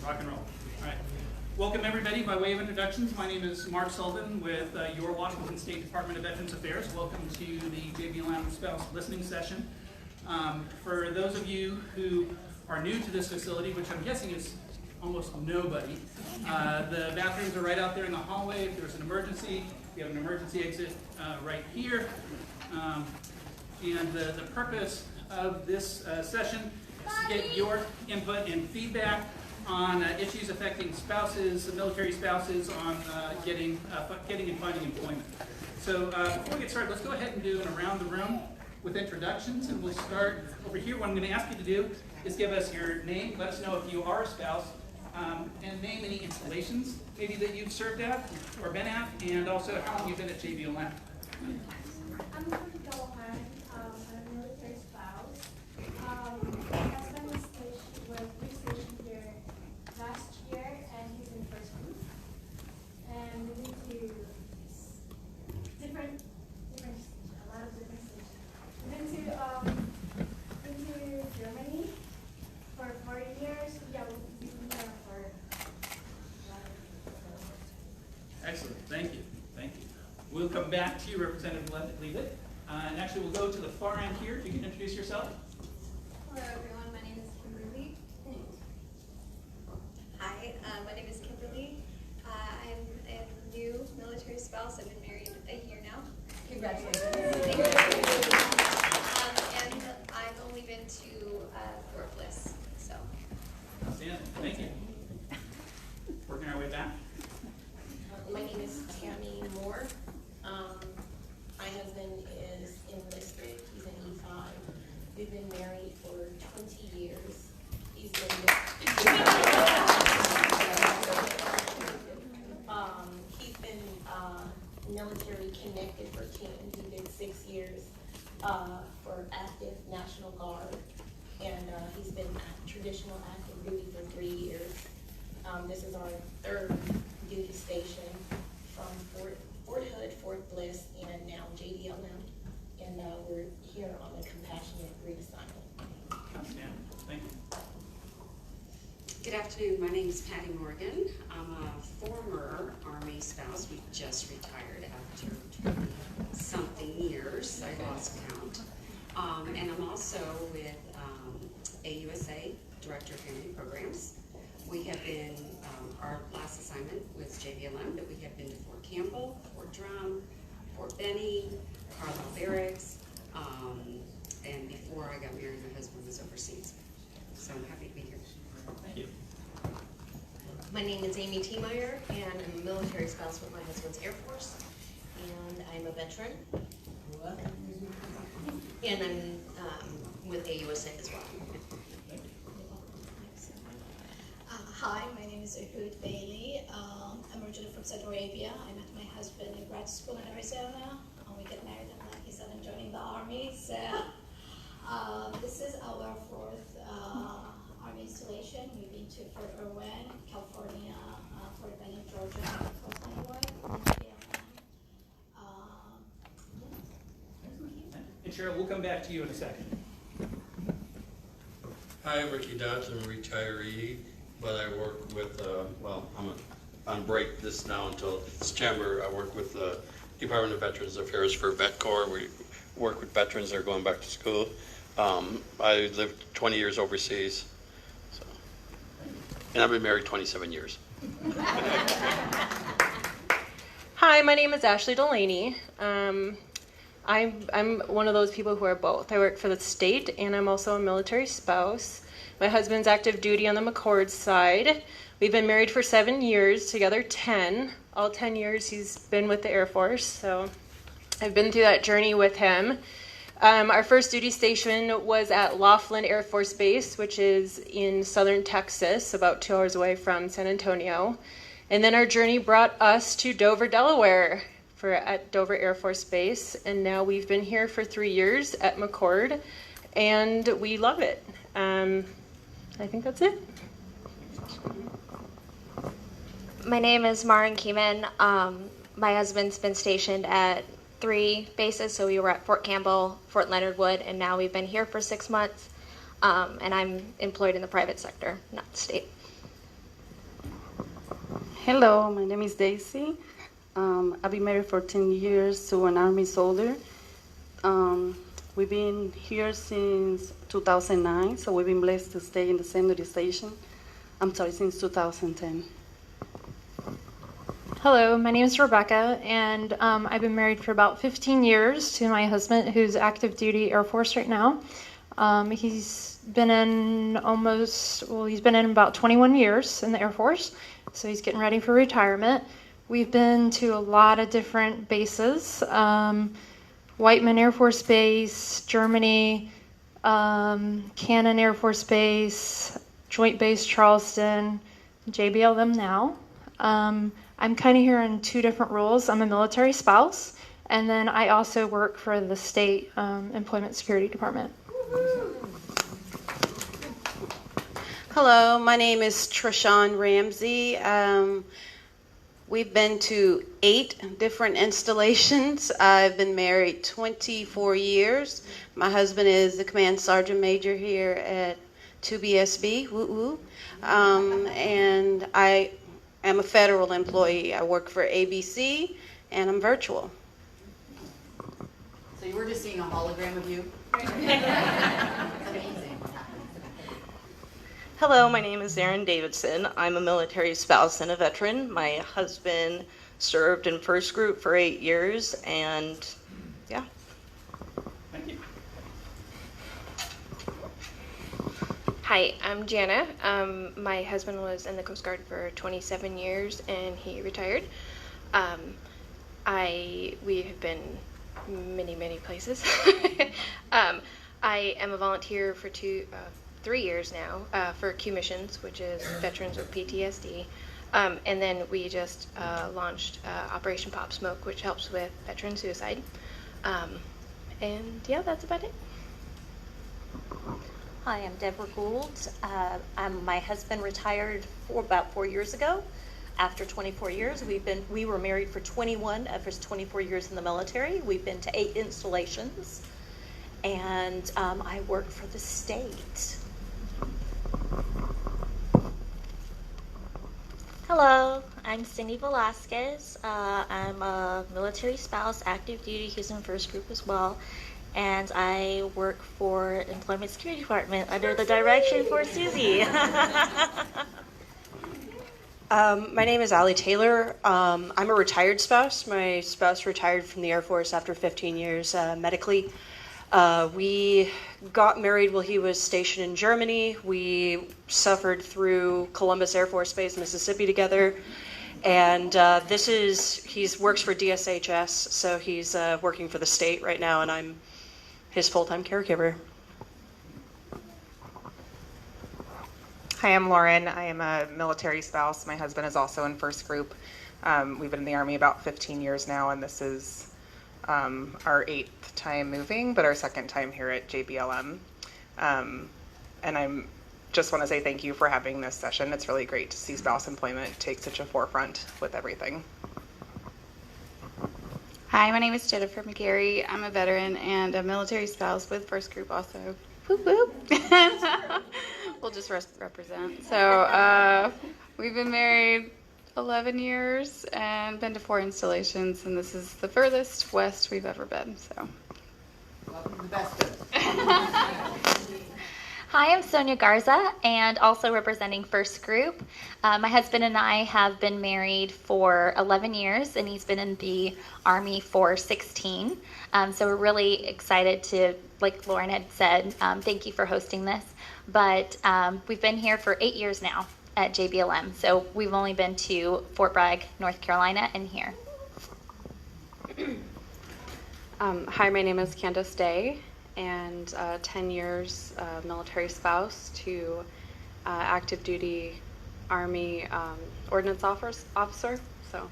Rock and roll. All right. Welcome, everybody. By way of introductions, my name is Mark Sullivan with your Washington State Department of Veterans Affairs. Welcome to the JBLM Spouse Listening Session. For those of you who are new to this facility, which I'm guessing is almost nobody, the bathrooms are right out there in the hallway. If there's an emergency, we have an emergency exit right here. And the purpose of this session is to get your input and feedback on issues affecting spouses, military spouses, on getting and finding employment. So before we get started, let's go ahead and do an around the room with introductions, and we'll start over here. What I'm going to ask you to do is give us your name, let us know if you are a spouse, and name any installations maybe that you've served at or been at, and also how long you've been at JBLM. I'm from Gohan. I'm a military spouse. My husband was stationed here last year, and he's in first group. And we went to a lot of different stations. We went to Germany for 4 years. Yeah, we've been there for a lot of. Excellent, thank you, thank you. We'll come back to you, Representative Leavitt. And actually, we'll go to the far end here. If you can introduce yourself. Hello, everyone. My name is Kimberly. Hi, my name is Kimberly. I'm a new military spouse. I've been married a year now. Congratulations. Thank you. And I've only been to Fort Bliss. So. Outstanding. Thank you. Working our way back. My name is Tammy Moore. My husband is enlisted. He's an E5. We've been married for 20 years. He's been military connected for 10. He did 6 years for active National Guard, and he's been traditional active duty for 3 years. This is our third duty station from Fort Hood, Fort Bliss, and now JDLM, and we're here on a compassionate reassignment. Outstanding. Thank you. Good afternoon. My name is Patty Morgan. I'm a former Army spouse. We just retired after 20-something years. I lost count. And I'm also with AUSA, Director of Family Programs. We have been, our last assignment was JBLM, but we have been to Fort Campbell, Fort Drum, Fort Benny, Carlisle Barracks, and before I got married, my husband was overseas. So I'm happy to be here. Thank you. My name is Amy Tiemeyer, and I'm a military spouse with my husband's Air Force, and I'm a veteran. And I'm with AUSA as well. Hi, my name is Uhud Bailey. I'm originally from Saudi Arabia. I met my husband in grad school in Arizona. We got married at 97, joining the Army. So this is our fourth Army installation. We've been to Fort Irwin, California, Fort Benning, Georgia, Fort Leonard Wood, And Cheryl, we'll come back to you in a second. Hi, Ricky Dodds. I'm a retiree, but I work with, I'm on break this now until September. I work with the Department of Veterans Affairs for Vet Corps. We work with veterans that are going back to school. I lived 20 years overseas, so. And I've been married 27 years. Hi, my name is Ashley Delaney. I'm one of those people who are both. I work for the state, and I'm also a military spouse. My husband's active duty on the McChord side. We've been married for 7 years, together 10. All 10 years he's been with the Air Force, so I've been through that journey with him. Our first duty station was at Laughlin Air Force Base, which is in southern Texas, about 2 hours away from San Antonio. And then our journey brought us to Dover, Delaware, at Dover Air Force Base, and now we've been here for 3 years at McChord, and we love it. I think that's it. My name is Marin Keeman. My husband's been stationed at 3 bases, so we were at Fort Campbell, Fort Leonard Wood, and now we've been here for 6 months, and I'm employed in the private sector, not the state. Hello, my name is Daisy. I've been married for 10 years to an Army soldier. We've been here since 2009, so we've been blessed to stay in the same duty station. Since 2010. Hello, my name is Rebecca, and I've been married for about 15 years to my husband, who's active duty Air Force right now. He's been in about 21 years in the Air Force, so he's getting ready for retirement. We've been to a lot of different bases, Whiteman Air Force Base, Germany, Cannon Air Force Base, Joint Base Charleston, JBLM now. I'm kind of here in two different roles. I'm a military spouse, and then I also work for the state Employment Security Department. Hello, my name is Trishawn Ramsey. We've been to 8 different installations. I've been married 24 years. My husband is the Command Sergeant Major here at 2BSB, woo woo. And I am a federal employee. I work for ABC, and I'm virtual. So you were just seeing a hologram of you? Amazing. Hello, my name is Erin Davidson. I'm a military spouse and a veteran. My husband served in first group for 8 years, and yeah. Thank you. Hi, I'm Jana. My husband was in the Coast Guard for 27 years and he retired. We have been many places. I am a volunteer for 3 years now for Q Missions, which is veterans with PTSD. And then we just launched Operation Pop Smoke, which helps with veteran suicide. And yeah, that's about it. Hi, I'm Deborah Gould. My husband retired about 4 years ago. After 24 years, we were married for 21 of his 24 years in the military. We've been to 8 installations, and I work for the state. Hello, I'm Cindy Velasquez. I'm a military spouse, active duty, who's in first group as well. And I work for Employment Security Department under the direction for Susie. My name is Allie Taylor. I'm a retired spouse. My spouse retired from the Air Force after 15 years medically. We got married while he was stationed in Germany. We suffered through Columbus Air Force Base, Mississippi together. And he works for DSHS, so he's working for the state right now, and I'm his full-time caregiver. Hi, I'm Lauren. I am a military spouse. My husband is also in first group. We've been in the Army about 15 years now, and this is our 8th time moving, but our 2nd time here at JBLM. And I just want to say thank you for having this session. It's really great to see spouse employment take such a forefront with everything. Hi, my name is Jennifer McGarry. I'm a veteran and a military spouse with first group also. Whoop whoop. We'll just represent. So we've been married 11 years and been to 4 installations, and this is the furthest west we've ever been. So. Welcome to the best of Hi, I'm Sonia Garza, and also representing First Group. My husband and I have been married for 11 years, and he's been in the Army for 16. So we're really excited to, like Lauren had said, thank you for hosting this. But we've been here for 8 years now at JBLM. So we've only been to Fort Bragg, North Carolina, and here. Hi, my name is Candace Day, and 10 years military spouse to active duty Army ordnance officer. So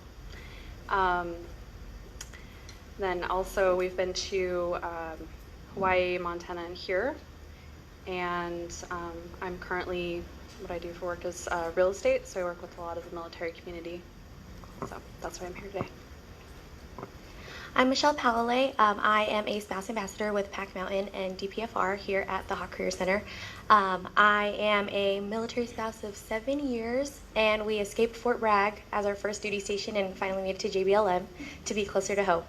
then also we've been to Hawaii, Montana, and here. And I'm currently, what I do for work is real estate, so I work with a lot of the military community. So that's why I'm here today. I'm Michelle Powley. I am a spouse ambassador with Pack Mountain and DPFR here at the Hawk Career Center. I am a military spouse of 7 years, and we escaped Fort Bragg as our first duty station and finally made it to JBLM to be closer to home.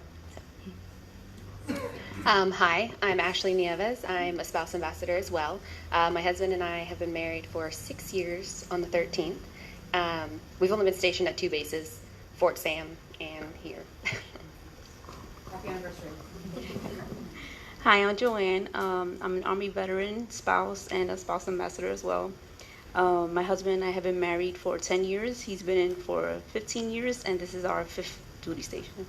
Hi, I'm Ashley Nieves. I'm a spouse ambassador as well. My husband and I have been married for 6 years on the 13th. We've only been stationed at 2 bases, Fort Sam and here. Happy anniversary. Hi, I'm Joanne. I'm an Army veteran, spouse, and a spouse ambassador as well. My husband and I have been married for 10 years. He's been in for 15 years, and this is our 5th duty station.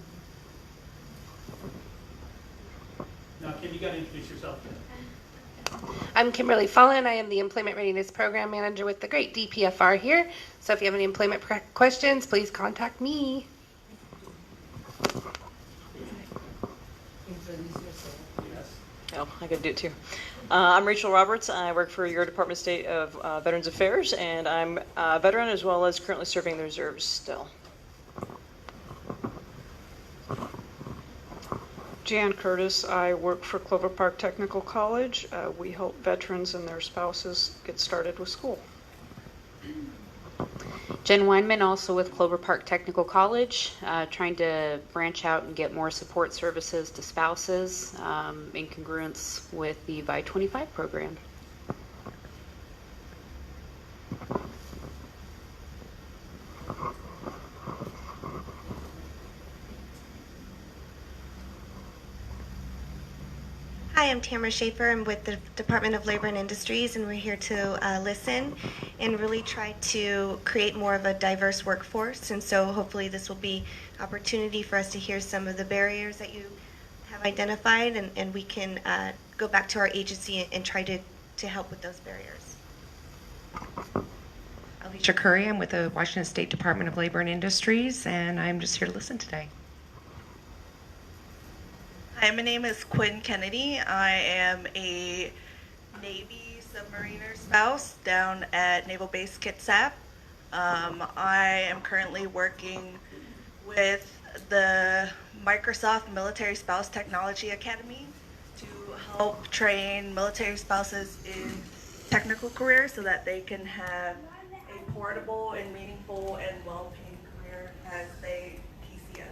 Now, Kim, you got to introduce yourself. I'm Kimberly Fullen. I am the Employment Readiness Program Manager with the great DPFR here. So if you have any employment questions, please contact me. Oh, I could do it too. I'm Rachel Roberts. I work for your Department of State of Veterans Affairs, and I'm a veteran as well as currently serving the reserves still. Jan Curtis. I work for Clover Park Technical College. We help veterans and their spouses get started with school. Jen Weinman, also with Clover Park Technical College, trying to branch out and get more support services to spouses in congruence with the VI 25 program. Hi, I'm Tamara Schaefer. I'm with the Department of Labor and Industries, and we're here to listen and really try to create more of a diverse workforce. And so hopefully this will be an opportunity for us to hear some of the barriers that you have identified, and we can go back to our agency and try to help with those barriers. Alicia Curry, I'm with the Washington State Department of Labor and Industries, and I'm just here to listen today. Hi, my name is Quinn Kennedy. I am a Navy submariner spouse down at Naval Base Kitsap. I am currently working with the Microsoft Military Spouse Technology Academy to help train military spouses in technical careers so that they can have a portable and meaningful and well-paid career as they PCS.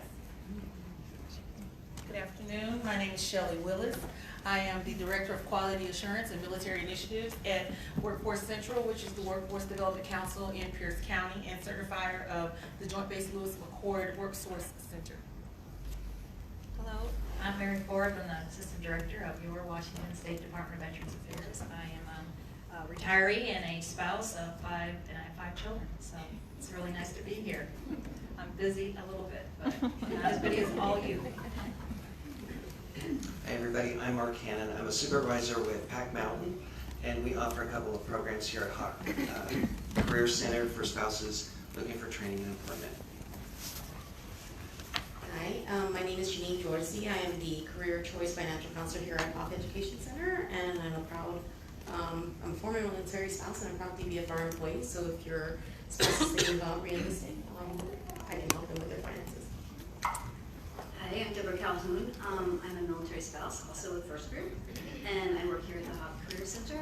Good afternoon. My name is Shelley Willis. I am the Director of Quality Assurance and Military Initiatives at Workforce Central, which is the Workforce Development Council in Pierce County, and certifier of the Joint Base Lewis-McChord WorkSource Center. Hello, I'm Mary Ford. I'm the Assistant Director of your Washington State Department of Veterans Affairs. I am a retiree and a spouse of 5, and I have 5 children, so it's really nice to be here. I'm busy a little bit, but not as busy as all you. Hey everybody, I'm Mark Cannon. I'm a supervisor with Pack Mountain, and we offer a couple of programs here at Hawk Career Center for spouses looking for training and employment. Hi, my name is Janine Dorsey. I am the Career Choice Financial Counselor here at Hawk Education Center, and I'm I'm a former military spouse and I'm proud to be a DPFR employee, so if your spouse is thinking about re-enlisting, I can help them with their finances. Hi, I'm Deborah Calhoun. I'm a military spouse, also with First Group, and I work here at the Hawk Career Center,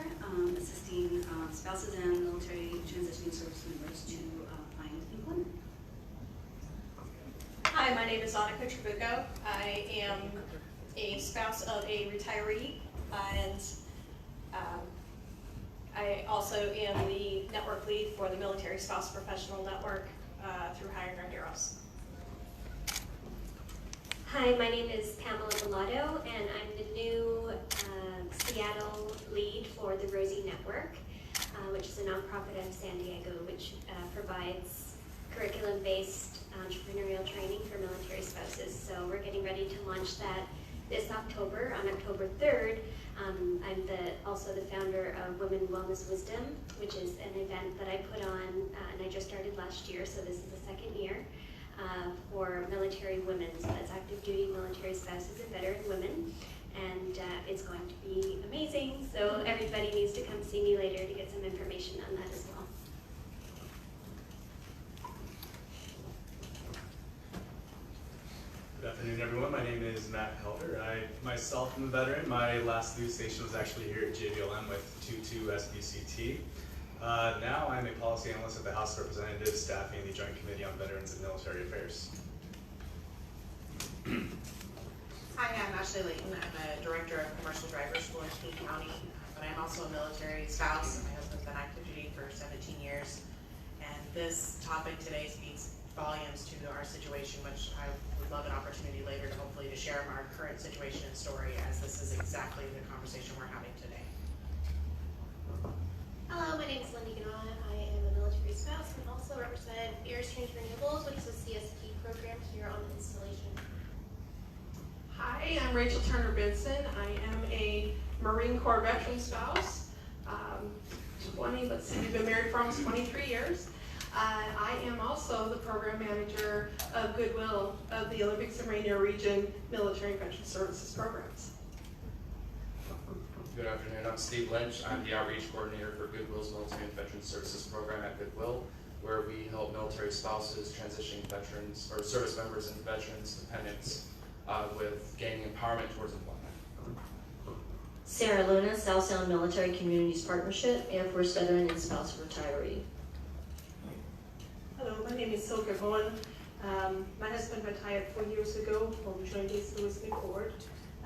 assisting spouses and military transitioning service members to find employment. Hi, my name is Annika Trabuco. I am a spouse of a retiree, and I also am the network lead for the Military Spouse Professional Network through Hiring Our Heroes. Hi, my name is Pamela Bellato, and I'm the new Seattle lead for the Rosie Network, which is a nonprofit in San Diego, which provides curriculum-based entrepreneurial training for military spouses. So we're getting ready to launch that this October, on October 3rd. I'm also the founder of Women Wellness Wisdom, which is an event that I put on, and I just started last year, so this is the second year. For military women, so that's active duty military spouses and veteran women, and it's going to be amazing, so everybody needs to come see me later to get some information on that as well. Good afternoon everyone, my name name is Matt Helder. I myself am a veteran. My last duty station was actually here at JBLM with 22 SBCT. Now I'm a policy analyst at the House of Representatives, staffing the Joint Committee on Veterans and Military Affairs. Hi, I'm Ashley Layton. I'm a director of commercial driver school in King County, but I'm also a military spouse. My husband's been active duty for 17 years, and this topic today speaks volumes to our situation, which I would love an opportunity later to hopefully to share our current situation and story, as this is exactly the conversation we're having today. Hello, my name is Lindy Ganawa. I am a military spouse and also represent Air Change Renewables, which is a CSP program here on the installation. Hi, I'm Rachel Turner Benson. I am a Marine Corps veteran spouse. We've been married for almost 23 years. I am also the program manager of Goodwill of the Olympics and Rainier Region Military and Veteran Services programs. Good afternoon, I'm Steve Lynch. I'm the outreach coordinator for Goodwill's Military and Veteran Services program at Goodwill, where we help military spouses, transitioning veterans, or service members and veterans, dependents, with gaining empowerment towards employment. Sarah Luna, South Sound Military Communities Partnership, Air Force veteran and spouse of retiree. Hello, my name is Silke Bowen. My husband retired 4 years ago from Joint Base Lewis-McChord.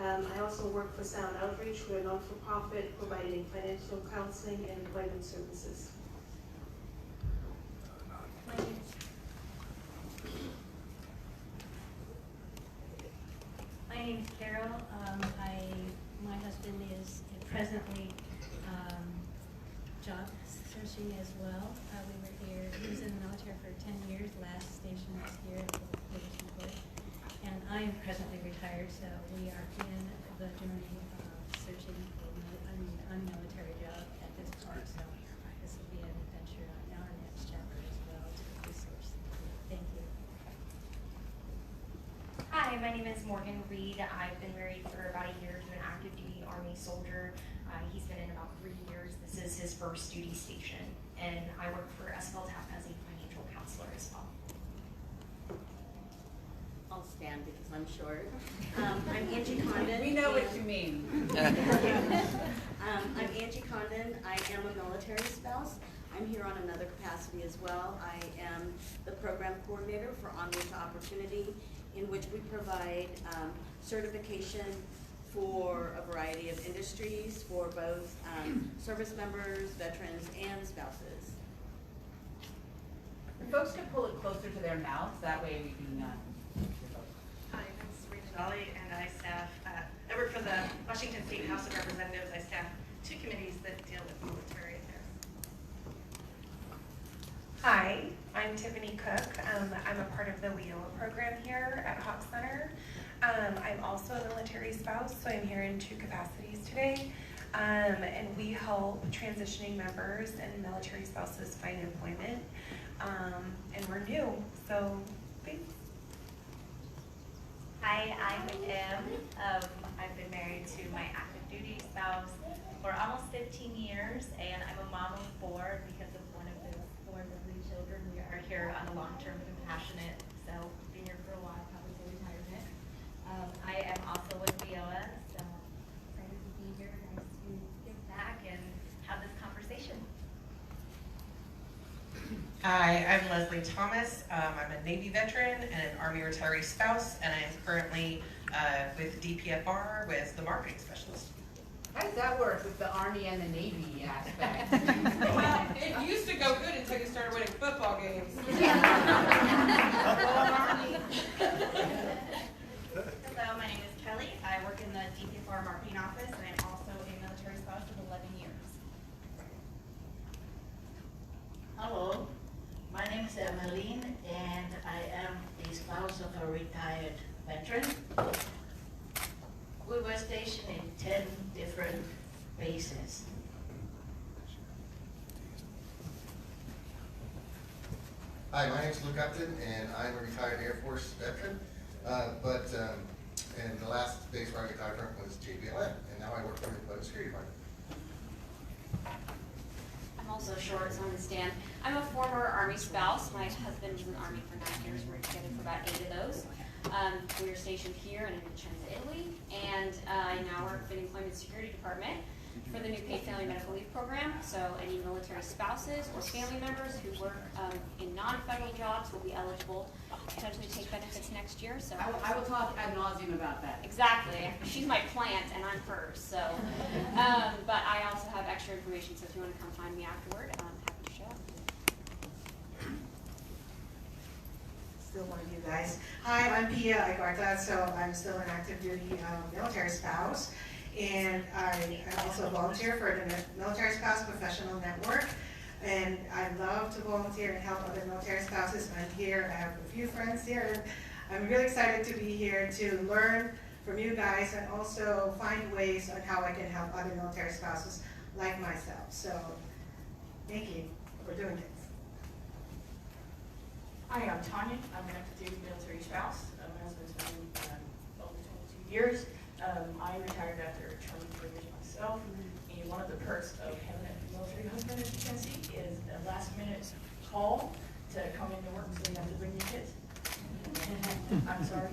I also work for Sound Outreach. We're a non-for-profit providing financial counseling and employment services. My name is Carol. My husband is presently job searching as well. He was in the military for 10 years. Last station was here at Lewis-McChord. And I am presently retired, so we are in the journey of searching for a military job at this point. So this will be an adventure on our next chapter as well to resource. Thank you. Hi, my name is Morgan Reed. I've been married for about a year to an active duty Army soldier. He's been in about 3 years. This is his first duty station. And I work for SFLTAP as a financial counselor as well. I'll stand because I'm short. I'm Angie Condon. We know what you mean. I'm Angie Condon. I am a military spouse. I'm here on another capacity as well. I am the program coordinator for Onward to Opportunity, in which we provide certification for a variety of industries for both service members, veterans, and spouses. If folks could pull it closer to their mouths, that way we can Hi, I'm Serena Dolly, and I work for the Washington State House of Representatives. I staff 2 committees that deal with military affairs. Hi, I'm Tiffany Cook. I'm a part of the WIOA program here at Hawk Center. I'm also a military spouse, so I'm here in 2 capacities today. And we help transitioning members and military spouses find employment. And we're new, so thanks. Hi, I'm Em. I've been married to my active duty spouse for almost 15 years, and I'm a mom of 4 because of one of those 4 lovely children. We are here on a long-term compassionate, so been here for a while, probably till retirement. I am also with WIOA, so excited to be here, nice to give back and have this conversation. Hi, I'm Leslie Thomas. I'm a Navy veteran and an Army retiree spouse, and I'm currently with DPFR with the marketing specialist. How does that work with the Army and the Navy aspect? Well, it used to go good until you started winning football games. Hello, my name is Kelly. I work in the DPFR marketing office, and I'm also a military spouse of 11 years. Hello, my name is Emmeline, and I am the spouse of a retired veteran. We were stationed in 10 different bases. Hi, my name is Luke Upton, and I'm a retired Air Force veteran. And the last base where I retired from was JBLM, and now I work for the Employment Security Department. I'm also short, so I understand. I'm a former Army spouse. My husband was in the Army for 9 years. We worked together for about 8 of those. We are stationed here in Vicenza, Italy, and I now work for the Employment Security Department for the new paid family medical leave program. So any military spouses or family members who work in non-federal jobs will be eligible to potentially take benefits next year. So I will talk ad nauseum about that. exactly, she's my plant and I'm hers. So, but I also have extra information. So if you want to come find me afterward, I'm happy to share. Still one of you guys. Hi, I'm Pia Igarta, so I'm still an active duty military spouse. And I also volunteer for the Military Spouse Professional Network. And I love to volunteer and help other military spouses. I'm here, I have a few friends here, and I'm really excited to be here to learn from you guys and also find ways on how I can help other military spouses like myself. So, thank you for doing this. Hi, I'm Tanya. I'm an active duty military spouse. My husband's been over 22 years. I retired after 23 years myself. And one of the perks of having a military husband, as you can see, is a last minute call to come into work, so you have to bring your kids. I'm sorry.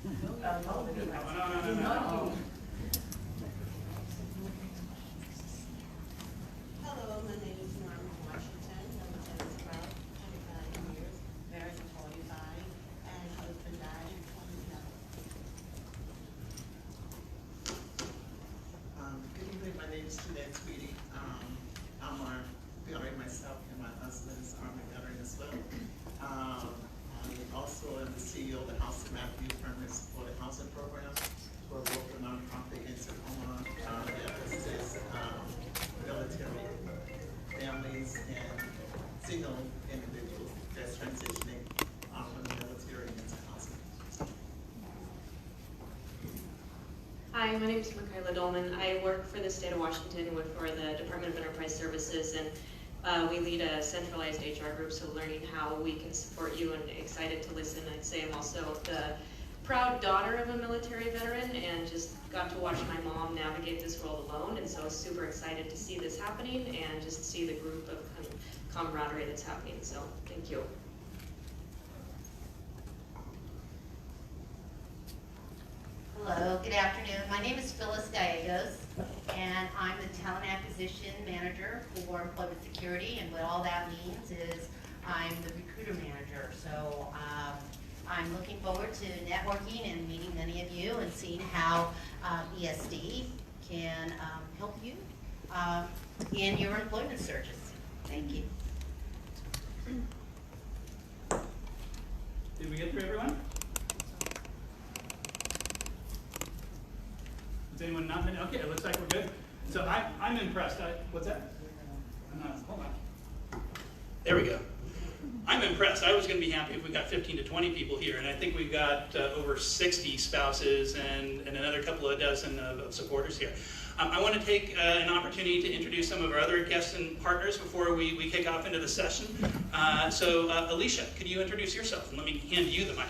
No. Hello, my name is Norma Washington. I'm a tennis spouse, 25 years, married for 45, and husband died in 2011. Good evening, my name is Jeanette Tweedy. I'm a veteran myself, and my husband is an Army veteran as well. I also am the CEO of the House of Matthew Permanent Supported Housing Program for a local nonprofit in Tacoma that assists military families and single individuals that's transitioning from the military into housing. Hi, my name is Michaela Dolman. I work for the state of Washington for the Department of Enterprise Services, and we lead a centralized HR group, so learning how we can support you and excited to listen. I'd say I'm also the proud daughter of a military veteran and just got to watch my mom navigate this world alone, and so super excited to see this happening and just see the group of camaraderie that's happening, so thank you. Hello, good afternoon. My name is Phyllis Gallegos, and I'm the Talent Acquisition Manager for Employment Security, and what all that means is I'm the recruiter manager. So I'm looking forward to networking and meeting many of you and seeing how ESD can help you in your employment searches. Thank you. Did we get through everyone? Has anyone not been? Okay, it looks like we're good. So I'm impressed. What's that? Hold on. There we go. I'm impressed. I was going to be happy if we got 15 to 20 people here, and I think we've got over 60 spouses and another couple of dozen of supporters here. I want to take an opportunity to introduce some of our other guests and partners before we kick off into the session. So Alicia, could you introduce yourself? And let me hand you the mic.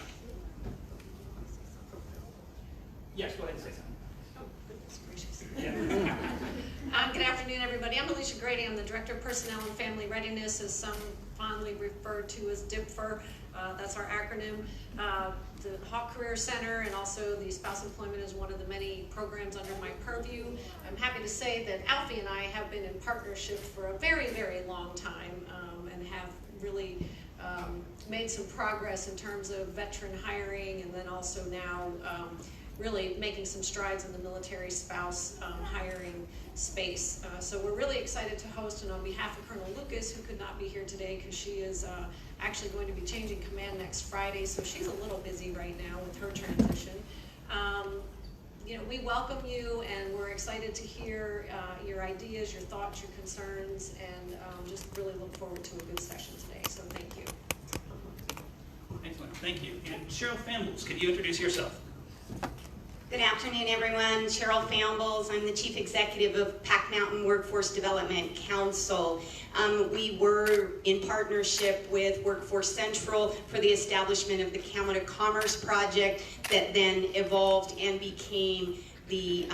Yes, go ahead and say something. Good afternoon, everybody. I'm Alicia Grady. I'm the Director of Personnel and Family Readiness, as some fondly referred to as DIPFR. That's our acronym. The Hawk Career Center and also the Spouse Employment is one of the many programs under my purview. I'm happy to say that Alfie and I have been in partnership for a very, very long time and have really made some progress in terms of veteran hiring, and then also now really making some strides in the military spouse hiring space. So we're really excited to host, and on behalf of Colonel Lucas, who could not be here today because she is actually going to be changing command next Friday, so she's a little busy right now with her transition. You know, we welcome you, and we're excited to hear your ideas, your thoughts, your concerns, and just really look forward to a good session today, so thank you. Excellent, thank you. And Cheryl Fambles, could you introduce yourself? Good afternoon, everyone. Cheryl Fambles. I'm the Chief Executive of Pac Mountain Workforce Development Council. We were in partnership with Workforce Central for the establishment of the Canada Commerce Project that then evolved and became the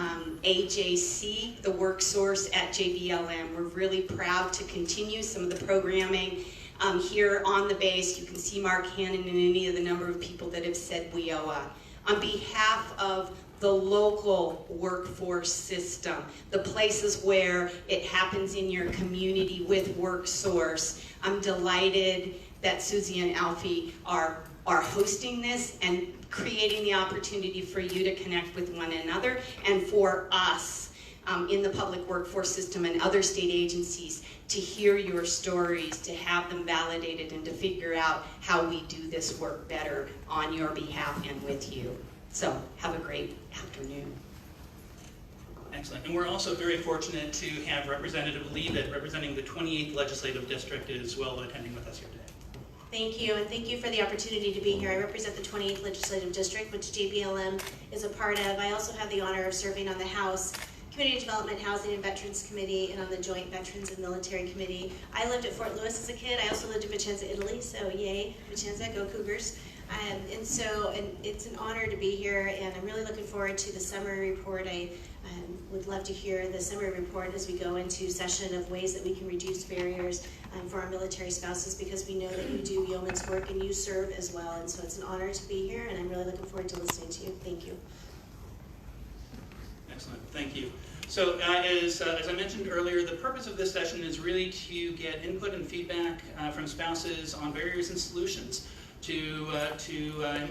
AJC, the work source at JBLM. We're really proud to continue some of the programming here on the base. You can see Mark Hannon and any of the number of people that have said WIOA. On behalf of the local workforce system, the places where it happens in your community with WorkSource, I'm delighted that Susie and Alfie are hosting this and creating the opportunity for you to connect with one another and for us in the public workforce system and other state agencies to hear your stories, to have them validated, and to figure out how we do this work better on your behalf and with you. So have a great afternoon. Excellent. And we're also very fortunate to have Representative Leavitt representing the 28th Legislative District as well attending with us here today. Thank you, and thank you for the opportunity to be here. I represent the 28th Legislative District, which JBLM is a part of. I also have the honor of serving on the House Community Development, Housing, and Veterans Committee, and on the Joint Veterans and Military Committee. I lived at Fort Lewis as a kid. I also lived in Vicenza, Italy, so yay, Vicenza, go Cougars. And it's an honor to be here, and I'm really looking forward to the summary report. I would love to hear the summary report as we go into session of ways that we can reduce barriers for our military spouses, because we know that you do yeoman's work and you serve as well. And so it's an honor to be here, and I'm really looking forward to listening to you. Thank you. Excellent, thank you. So as I mentioned earlier, the purpose of this session is really to get input and feedback from spouses on barriers and solutions to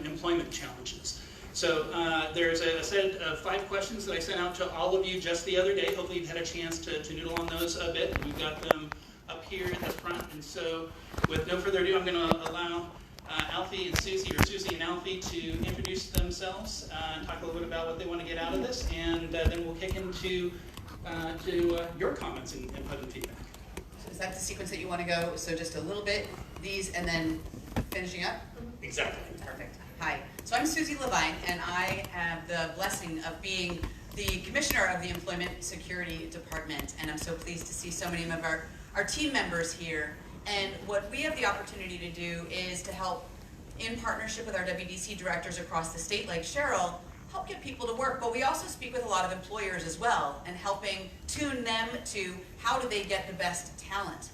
employment challenges. So there's a set of 5 questions that I sent out to all of you just the other day. Hopefully you've had a chance to noodle on those a bit. We've got them up here at the front. And so with no further ado, I'm going to allow Alfie and Susie, or Susie and Alfie, to introduce themselves and talk a little bit about what they want to get out of this. And then we'll kick into your comments and input and feedback. So is that the sequence that you want to go? So just a little bit, these, and then finishing up? Exactly. Perfect. Hi. So I'm Susie Levine, and I have the blessing of being the Commissioner of the Employment Security Department, and I'm so pleased to see so many of our team members here. And what we have the opportunity to do is to help, in partnership with our WDC directors across the state, like Cheryl, help get people to work. But we also speak with a lot of employers as well, and helping tune them to how do they get the best talent.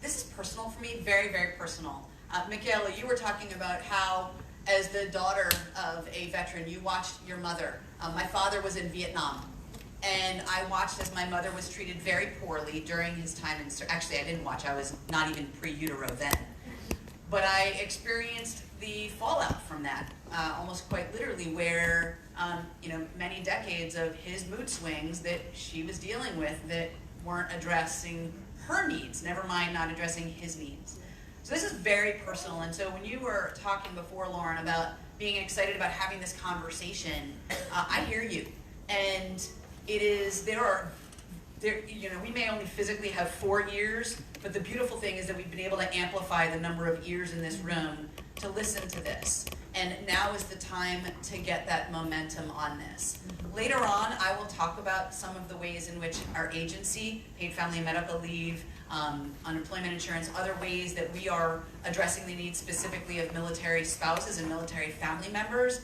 This is personal for me, very, very personal. Michaela, you were talking about how, as the daughter of a veteran, you watched your mother. My father was in Vietnam, and I watched as my mother was treated very poorly during his time in, actually I didn't watch, I was not even pre-utero then. But I experienced the fallout from that, almost quite literally, where many decades of his mood swings that she was dealing with that weren't addressing her needs, never mind not addressing his needs. So this is very personal, and so when you were talking before, Lauren, about being excited about having this conversation, I hear you. And it is, we may only physically have 4 ears, but the beautiful thing is that we've been able to amplify the number of ears in this room to listen to this. And now is the time to get that momentum on this. Later on, I will talk about some of the ways in which our agency, paid family and medical leave, unemployment insurance, other ways that we are addressing the needs specifically of military spouses and military family members.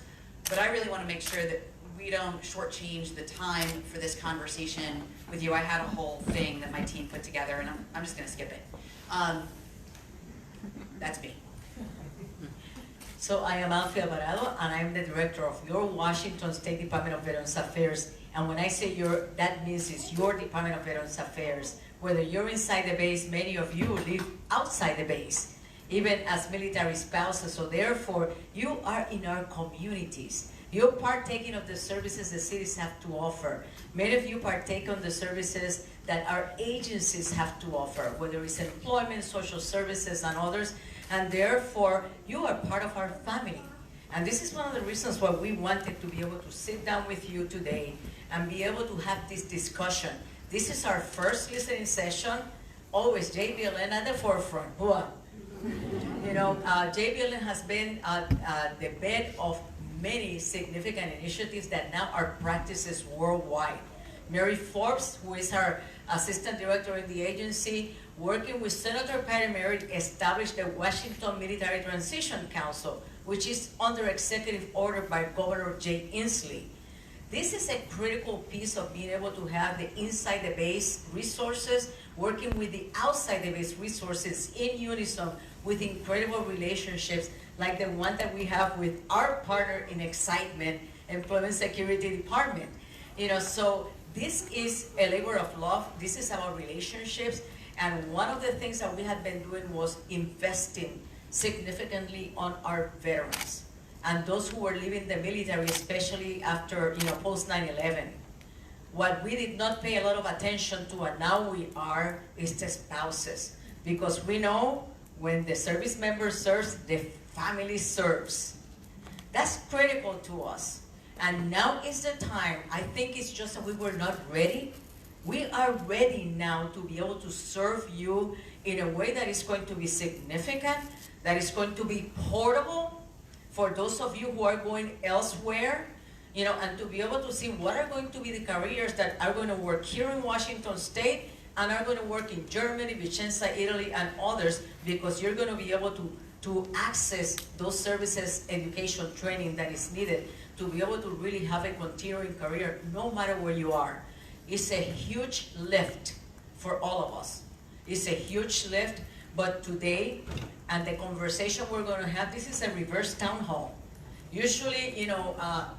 But I really want to make sure that we don't shortchange the time for this conversation with you. I had a whole thing that my team put together, and I'm just going to skip it. That's me. So I am Alfie Alvarado, and I'm the director of your Washington State Department of Veterans Affairs. And when I say your, that means it's your Department of Veterans Affairs. Whether you're inside the base, many of you live outside the base, even as military spouses. So therefore, you are in our communities. You're partaking of the services the cities have to offer. Many of you partake on the services that our agencies have to offer, whether it's employment, social services, and others. And therefore, you are part of our family. And this is one of the reasons why we wanted to be able to sit down with you today and be able to have this discussion. This is our first listening session, always JBLN at the forefront. JBLN has been the bed of many significant initiatives that now are practices worldwide. Mary Forbes, who is our assistant director in the agency, working with Senator Patty Merritt, established the Washington Military Transition Council, which is under executive order by Governor Jay Inslee. This is a critical piece of being able to have the inside the base resources working with the outside of its resources in unison with incredible relationships like the one that we have with our partner in excitement, Employment Security Department. So this is a labor of love. This is about relationships. And one of the things that we had been doing was investing significantly on our veterans and those who were leaving the military, especially after, post 9/11. What we did not pay a lot of attention to, and now we are, is the spouses. Because we know when the service member serves, the family serves. That's critical to us. And now is the time. I think it's just that we were not ready. We are ready now to be able to serve you in a way that is going to be significant, that is going to be portable for those of you who are going elsewhere, and to be able to see what are going to be the careers that are going to work here in Washington State and are going to work in Germany, Vicenza, Italy, and others, because you're going to be able to access those services, education, training that is needed to be able to really have a continuing career no matter where you are. It's a huge lift for all of us. It's a huge lift, but today, and the conversation we're going to have, this is a reverse town hall. Usually,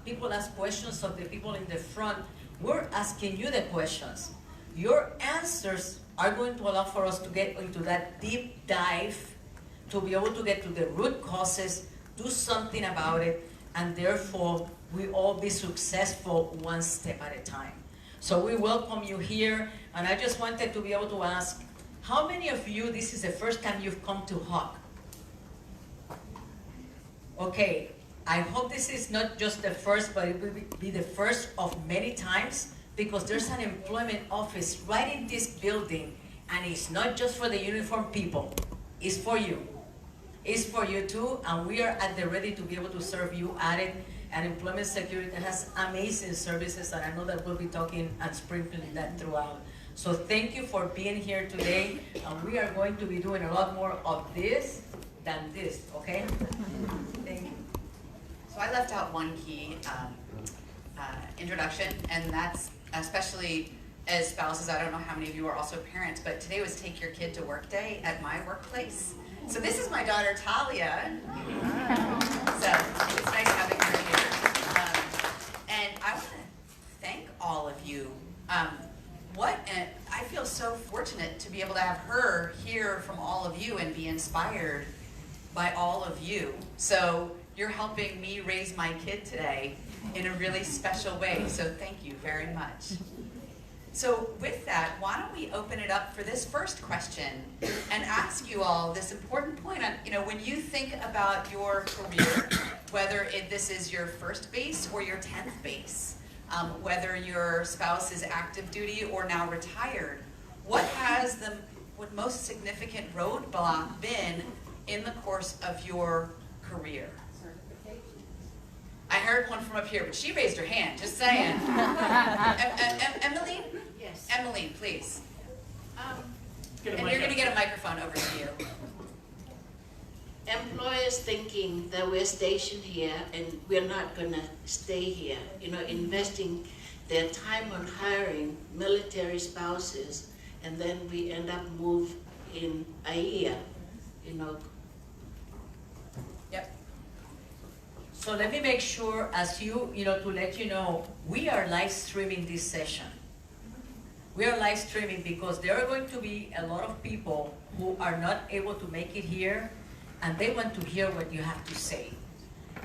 people ask questions of the people in the front. We're asking you the questions. Your answers are going to allow for us to get into that deep dive, to be able to get to the root causes, do something about it, and therefore we all be successful one step at a time. So we welcome you here, and I just wanted to be able to ask, how many of you, this is the first time you've come to Hawk? Okay, I hope this is not just the first, but it will be the first of many times, because there's an employment office right in this building, and it's not just for the uniformed people, it's for you. It's for you too, and we are at the ready to be able to serve you at it. And Employment Security has amazing services, and I know that we'll be talking and sprinkling that throughout. So thank you for being here today, and we are going to be doing a lot more of this than this, okay? Thank you. So I left out one key introduction, and that's especially as spouses. I don't know how many of you are also parents, but today was Take Your Kid to Work Day at my workplace. So this is my daughter, Talia. So it's nice having her here. And I want to thank all of you. I feel so fortunate to be able to have her hear from all of you and be inspired by all of you. So you're helping me raise my kid today in a really special way. So thank you very much. So with that, why don't we open it up for this first question and ask you all this important point on, when you think about your career, whether this is your first base or your 10th base, whether your spouse is active duty or now retired, what has the most significant roadblock been in the course of your career? I heard one from up here, but she raised her hand, just saying. Emily? Yes. Emily, please. And you're going to get a microphone over to you. Employers thinking that we're stationed here and we're not going to stay here, investing their time on hiring military spouses, and then we end up moved in a year, Yep. So let me make sure, as you, to let you know, we are live streaming this session. We are live streaming because there are going to be a lot of people who are not able to make it here, and they want to hear what you have to say.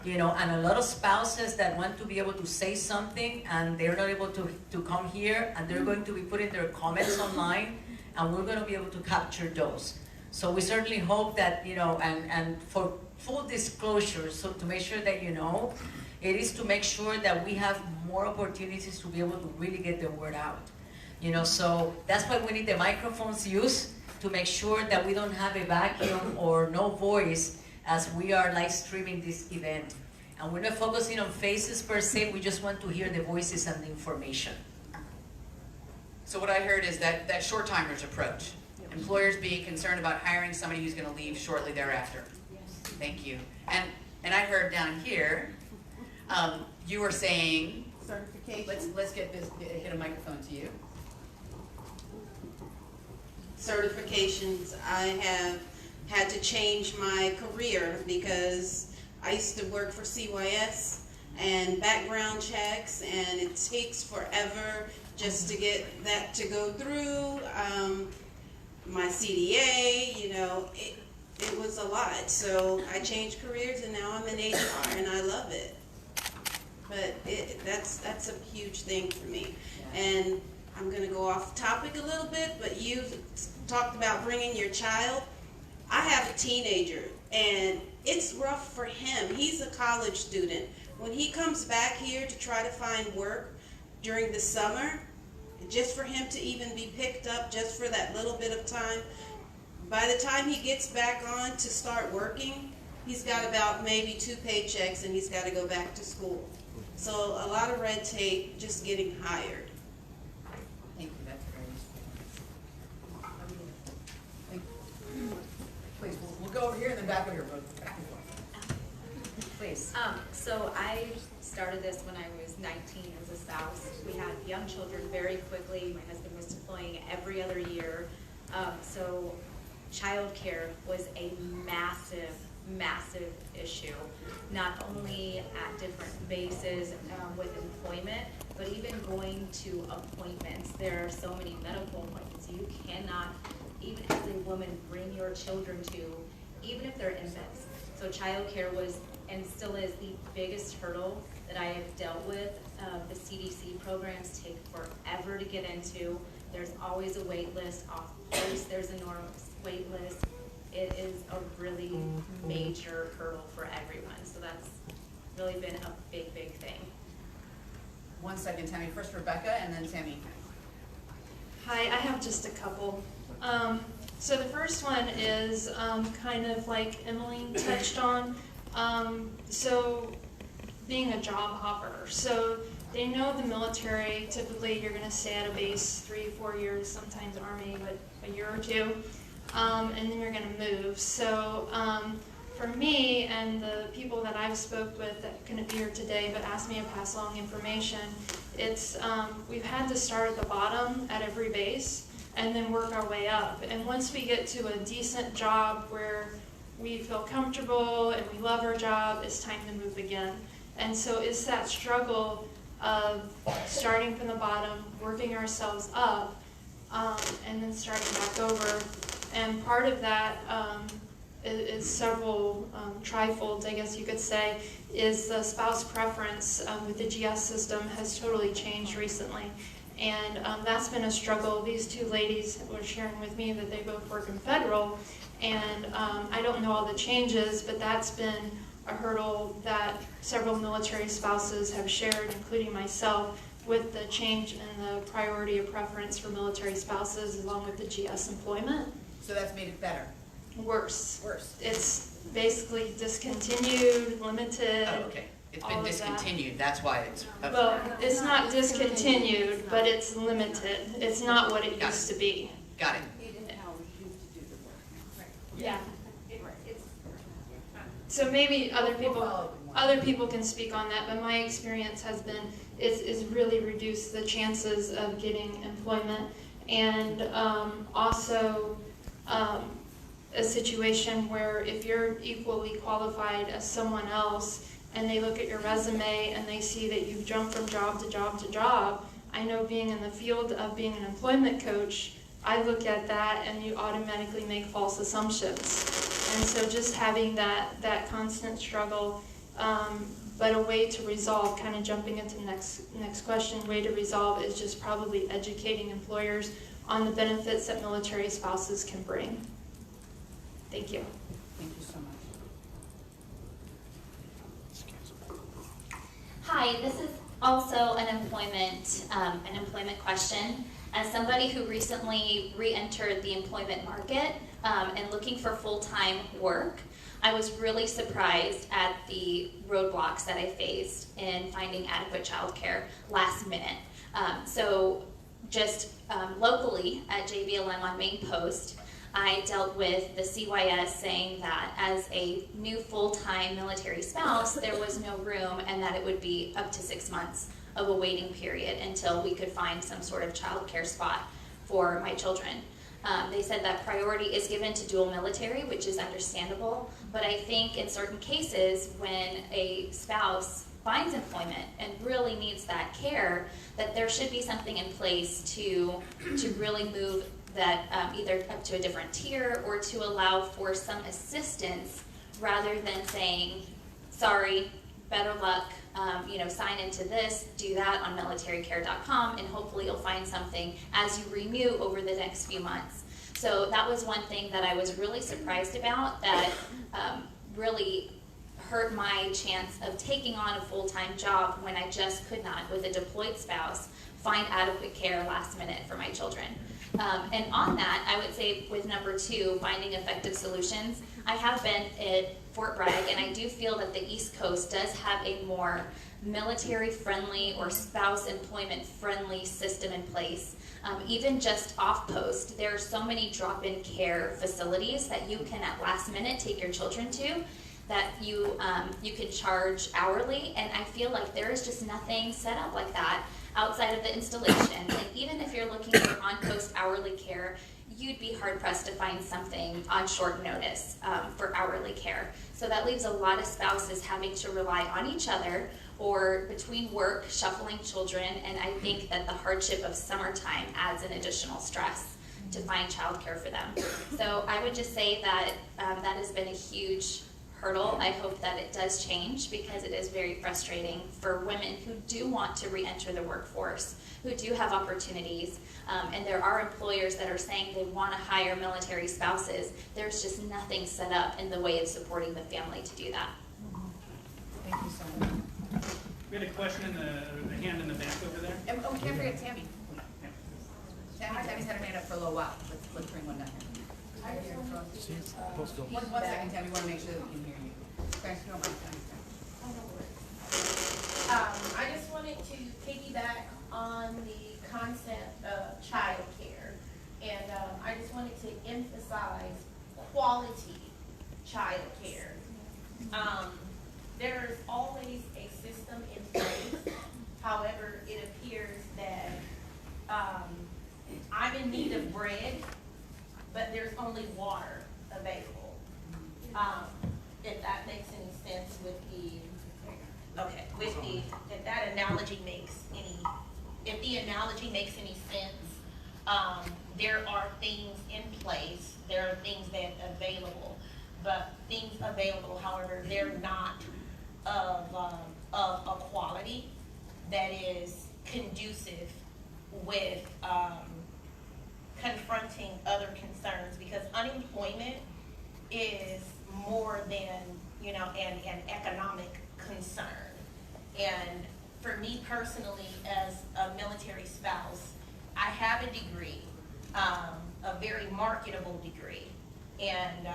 And a lot of spouses that want to be able to say something, and they're not able to come here, and they're going to be putting their comments online, and we're going to be able to capture those. So we certainly hope that, and for full disclosure, so to make sure that it is to make sure that we have more opportunities to be able to really get the word out. So that's why we need the microphones used, to make sure that we don't have a vacuum or no voice as we are live streaming this event. And we're not focusing on faces per se, we just want to hear the voices and the information. So what I heard is that short-timers approach. Employers being concerned about hiring somebody who's going to leave shortly thereafter. Yes. Thank you. And I heard down here, you were saying, certification. Let's get a microphone to you. certifications. I have had to change my career because I used to work for CYS and background checks, and it takes forever just to get that to go through. My CDA, you know, it was a lot. So I changed careers, and now I'm in HR, and I love it. But that's a huge thing for me. And I'm going to go off topic a little bit, but you talked about bringing your child. I have a teenager, and it's rough for him. He's a college student. When he comes back here to try to find work during the summer, just for him to even be picked up just for that little bit of time, by the time he gets back on to start working, he's got about maybe 2 paychecks, and he's got to go back to school. So a lot of red tape just getting hired. Thank you, that's very useful. Please, we'll go over here and then back over here, back and forth. Please. So I started this when I was 19 as a spouse. We had young children very quickly. My husband was deploying every other year. So childcare was a massive, massive issue, not only at different bases with employment, but even going to appointments. There are so many medical appointments you cannot, even as a woman, bring your children to, even if they're infants. So childcare was and still is the biggest hurdle that I have dealt with. The CDC programs take forever to get into. There's always a wait list. Off course, there's an enormous wait list. It is a really major hurdle for everyone. So that's really been a big, big thing. 1 second, Tammy. First Rebecca, and then Tammy. Hi, I have just a couple. So the first one is kind of like Emily touched on. So being a job hopper. So they know the military, typically you're going to stay at a base 3-4 years, sometimes Army, but a year or two, and then you're going to move. So for me and the people that I've spoke with that couldn't be here today but asked me to pass along information, it's we've had to start at the bottom at every base and then work our way up. And once we get to a decent job where we feel comfortable and we love our job, it's time to move again. And so it's that struggle of starting from the bottom, working ourselves up, and then starting back over. And part of that is several trifolds, I guess you could say, is the spouse preference with the GS system has totally changed recently. And that's been a struggle. These two ladies were sharing with me that they both work in federal, and I don't know all the changes, but that's been a hurdle that several military spouses have shared, including myself, with the change in the priority of preference for military spouses along with the GS employment. So that's made it better? Worse. Worse. It's basically discontinued, limited. Oh, okay. It's been discontinued, that's why it's... Okay. Well, it's not discontinued, but it's limited. It's not what it used to be. Got it. Yeah. So maybe other people can speak on that, but my experience has been it's really reduced the chances of getting employment, and also a situation where if you're equally qualified as someone else and they look at your resume and they see that you've jumped from job to job to job, I know being in the field of being an employment coach, I look at that and you automatically make false assumptions. And so just having that constant struggle, but a way to resolve, kind of jumping into the next question, way to resolve is just probably educating employers on the benefits that military spouses can bring. Thank you. Thank you so much. Hi, this is also an employment question. As somebody who recently re-entered the employment market and looking for full-time work, I was really surprised at the roadblocks that I faced in finding adequate childcare last minute. So just locally at JBLM on Main Post, I dealt with the CYS saying that as a new full-time military spouse, there was no room and that it would be up to 6 months of a waiting period until we could find some sort of childcare spot for my children. They said that priority is given to dual military, which is understandable, but I think in certain cases when a spouse finds employment and really needs that care, that there should be something in place to really move that either up to a different tier or to allow for some assistance rather than saying, sorry, better luck, sign into this, do that on militarycare.com, and hopefully you'll find something as you renew over the next few months. So that was one thing that I was really surprised about, that really hurt my chance of taking on a full-time job when I just could not, with a deployed spouse, find adequate care last minute for my children. And on that, I would say with number 2, finding effective solutions, I have been at Fort Bragg, and I do feel that the East Coast does have a more military-friendly or spouse employment-friendly system in place. Even just off-post, there are so many drop-in care facilities that you can at last minute take your children to, that you can charge hourly, and I feel like there is just nothing set up like that outside of the installation. And even if you're looking for on-post hourly care, you'd be hard-pressed to find something on short notice for hourly care. So that leaves a lot of spouses having to rely on each other or between work, shuffling children, and I think that the hardship of summertime adds an additional stress to find childcare for them. So I would just say that that has been a huge hurdle. I hope that it does change, because it is very frustrating for women who do want to re-enter the workforce, who do have opportunities, and there are employers that are saying they want to hire military spouses. There's just nothing set up in the way of supporting the family to do that. Thank you so much. We had a question in the hand in the back over there. And, oh, we can't forget Tammy. Tammy's had her hand up for a little while. Let's bring one down here. One second, Tammy, we want to make sure that we can hear you. Okay, no problem. I just wanted to piggyback on the concept of child care. And I just wanted to emphasize quality child care. There's always a system in place. However, it appears that I'm in need of bread, but there's only water available. If that makes any sense with if that analogy makes any sense, there are things in place, there are things that are available, but things available, however, they're not of a quality that is conducive with confronting other concerns, because unemployment is more than, an economic concern. And for me personally, as a military spouse, I have a degree, a very marketable degree, and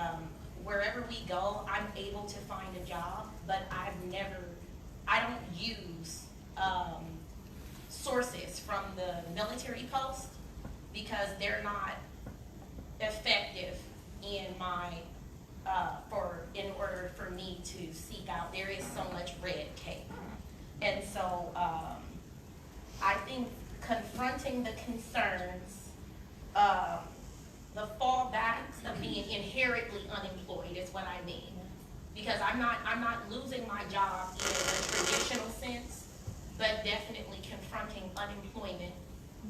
wherever we go, I'm able to find a job, but I don't use sources from the military post, because they're not effective in in order for me to seek out. There is so much red tape. And so I think confronting the concerns, the fallbacks of being inherently unemployed is what I mean. Because I'm not losing my job in a traditional sense, but definitely confronting unemployment.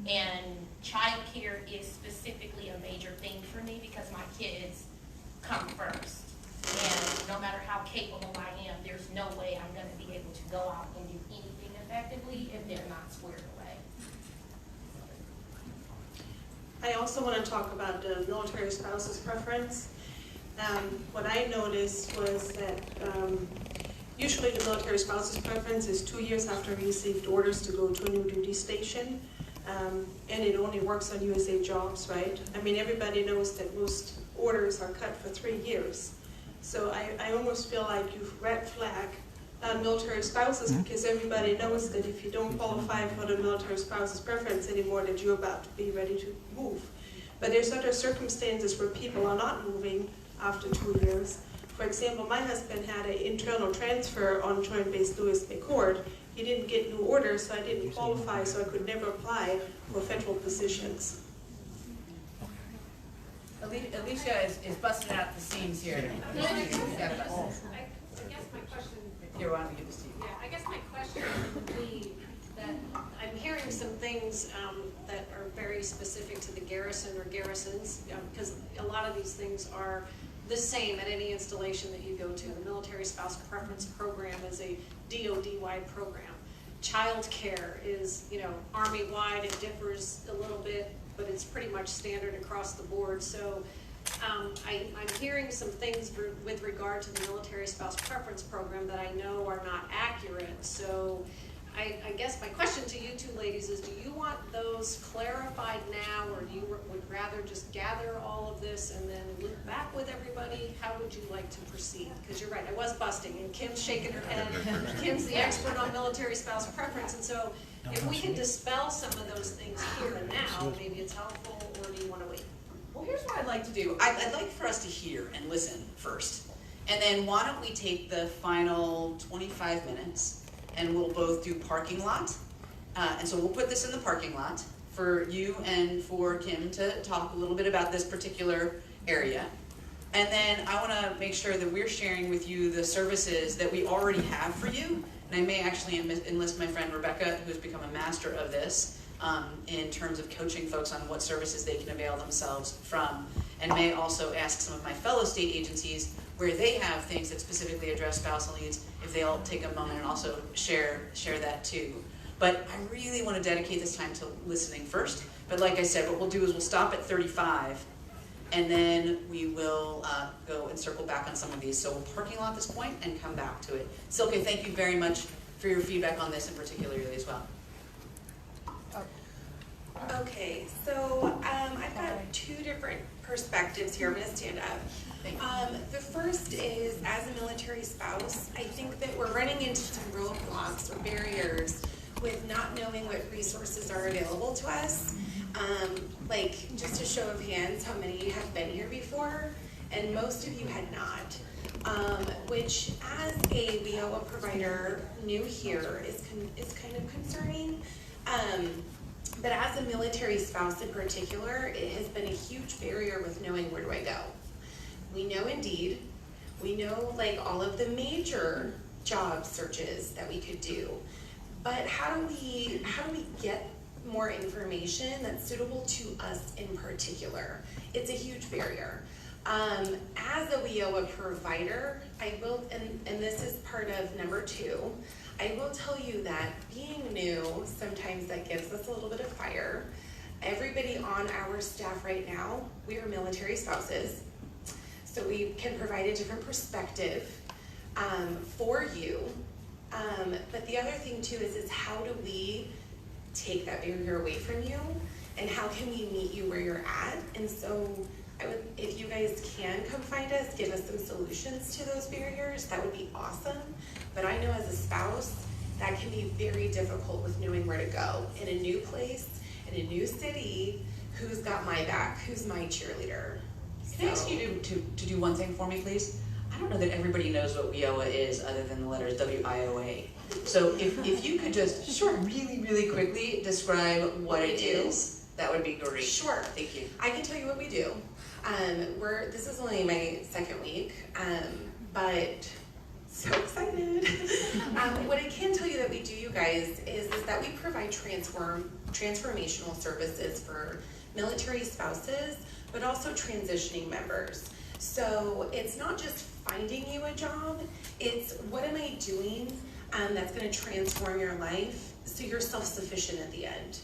And childcare is specifically a major thing for me, because my kids come first. And no matter how capable I am, there's no way I'm going to be able to go out and do anything effectively if they're not squared away. I also want to talk about the military spouse's preference. What I noticed was that usually the military spouse's preference is 2 years after he received orders to go to a new duty station. And it only works on USA Jobs, right? I mean, everybody knows that most orders are cut for 3 years. So I almost feel like you've red flag military spouses, because everybody knows that if you don't qualify for the military spouse's preference anymore, that you're about to be ready to move. But there's other circumstances where people are not moving after 2 years. For example, my husband had an internal transfer on Joint Base Lewis-McChord. He didn't get new orders, so I didn't qualify, so I could never apply for federal positions. Alicia is busting out the seams here. I guess my question. Here, why don't we give this to you? Yeah, I guess my question would be that I'm hearing some things that are very specific to the garrison or garrisons, because a lot of these things are the same at any installation that you go to. The Military Spouse Preference Program is a DoD-wide program. Child care is, Army-wide. It differs a little bit, but it's pretty much standard across the board. So I'm hearing some things with regard to the Military Spouse Preference Program that I know are not accurate. So I guess my question to you two ladies is, do you want those clarified now, or do you would rather just gather all of this and then loop back with everybody? How would you like to proceed? Because you're right, I was busting, and Kim's shaking her head. Kim's the expert on military spouse preference, and so if we can dispel some of those things here and now, maybe it's helpful, or do you want to wait? Well, here's what I'd like to do. I'd like for us to hear and listen first. And then why don't we take the final 25 minutes and we'll both do parking lot. And so we'll put this in the parking lot for you and for Kim to talk a little bit about this particular area. And then I want to make sure that we're sharing with you the services that we already have for you. And I may actually enlist my friend Rebecca, who's become a master of this, in terms of coaching folks on what services they can avail themselves from. And may also ask some of my fellow state agencies where they have things that specifically address spousal needs, if they'll take a moment and also share that too. But I really want to dedicate this time to listening first. But like I said, what we'll do is we'll stop at 35, and then we will go and circle back on some of these. So we'll parking lot this point and come back to it. Silke, thank you very much for your feedback on this in particular as well. Okay, so I've got two different perspectives here. I'm going to stand up. The first is, as a military spouse, I think that we're running into some roadblocks or barriers with not knowing what resources are available to us. Like, just a show of hands, how many of you have been here before? And most of you had not. Which, as a WIOA provider new here, is kind of concerning. But as a military spouse in particular, it has been a huge barrier with knowing where do I go. We know Indeed, we know like all of the major job searches that we could do, but how do we get more information that's suitable to us in particular? It's a huge barrier. As a WIOA provider, I will, and this is part of number 2, I will tell you that being new, sometimes that gives us a little bit of fire. Everybody on our staff right now, we are military spouses, so we can provide a different perspective for you. But the other thing too is how do we take that barrier away from you, and how can we meet you where you're at? And so I would, if you guys can come find us, give us some solutions to those barriers, that would be awesome. But I know as a spouse, that can be very difficult with knowing where to go. In a new place, in a new city, who's got my back, who's my cheerleader? Can I ask you to do one thing for me, please? I don't know that everybody knows what WIOA is other than the letters WIOA. So if you could just really, really quickly describe what it is, that would be great. Sure. Thank you. I can tell you what we do. This is only my second week, but so excited. What I can tell you that we do, you guys, is that we provide transformational services for military spouses, but also transitioning members. So it's not just finding you a job, it's what am I doing that's going to transform your life so you're self-sufficient at the end.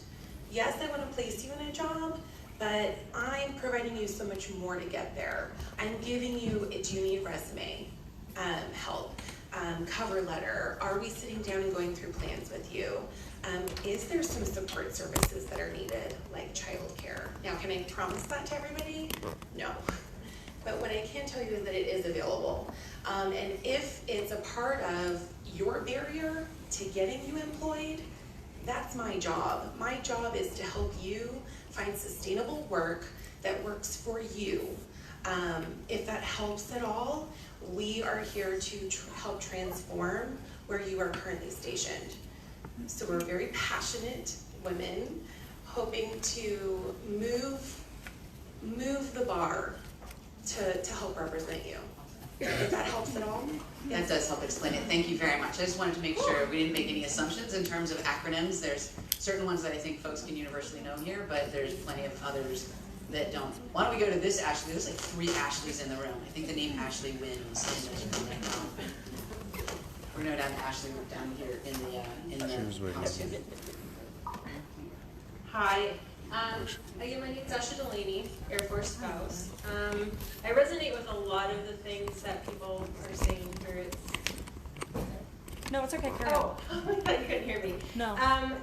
Yes, I want to place you in a job, but I'm providing you so much more to get there. I'm giving you, do you need resume help, cover letter? Are we sitting down and going through plans with you? Is there some support services that are needed, like childcare? Now, can I promise that to everybody? No. But what I can tell you is that it is available. And if it's a part of your barrier to getting you employed, that's my job. My job is to help you find sustainable work that works for you. If that helps at all, we are here to help transform where you are currently stationed. So we're very passionate women hoping to move move the bar to help represent you. If that helps at all? That does help explain it. Thank you very much. I just wanted to make sure we didn't make any assumptions in terms of acronyms. There's certain ones that I think folks can universally know here, but there's plenty of others that don't. Why don't we go to this Ashley? There's like 3 Ashleys in the room. I think the name Ashley wins in this room right now. We're going to go down to Ashley down here in the costume. Hi. Again, my name is Asha Delaney, Air Force spouse. I resonate with a lot of the things that people are saying here. No, it's okay, carry on. Oh, I thought you couldn't hear me. No.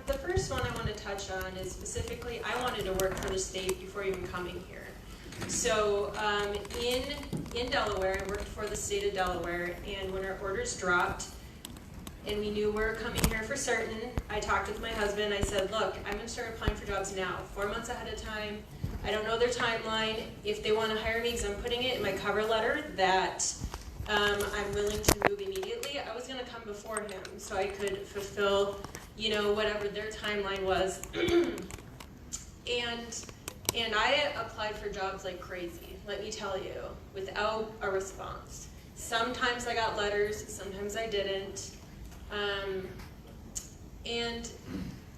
The first one I want to touch on is specifically, I wanted to work for the state before even coming here. So in Delaware, I worked for the state of Delaware, and when our orders dropped, and we knew we were coming here for certain, I talked with my husband. I said, look, I'm going to start applying for jobs now, 4 months ahead of time. I don't know their timeline. If they want to hire me, because I'm putting it in my cover letter that I'm willing to move immediately, I was going to come before him so I could fulfill, you know, whatever their timeline was. And I applied for jobs like crazy, let me tell you, without a response. Sometimes I got letters, sometimes I didn't. And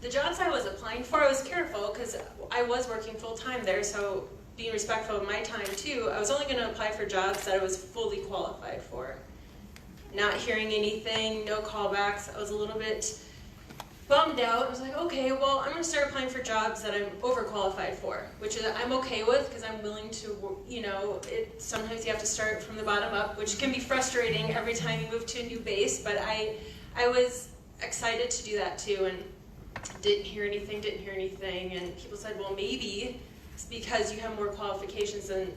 the jobs I was applying for, I was careful because I was working full-time there, so being respectful of my time too, I was only going to apply for jobs that I was fully qualified for. Not hearing anything, no callbacks, I was a little bit bummed out. I was like, okay, well, I'm going to start applying for jobs that I'm overqualified for, which I'm okay with because I'm willing to, you know, sometimes you have to start from the bottom up, which can be frustrating every time you move to a new base, but I was excited to do that too, and didn't hear anything, and people said, well, maybe it's because you have more qualifications than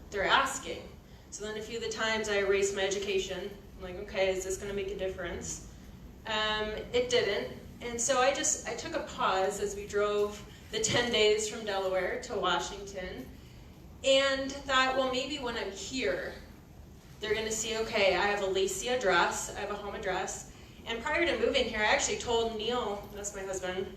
they're asking. So then a few of the times I erased my education. I'm like, okay, is this going to make a difference? It didn't, and so I took a pause as we drove the 10 days from Delaware to Washington, and thought, well, maybe when I'm here, they're going to see, okay, I have a Lacey address, I have a home address. And prior to moving here, I actually told Neil, that's my husband,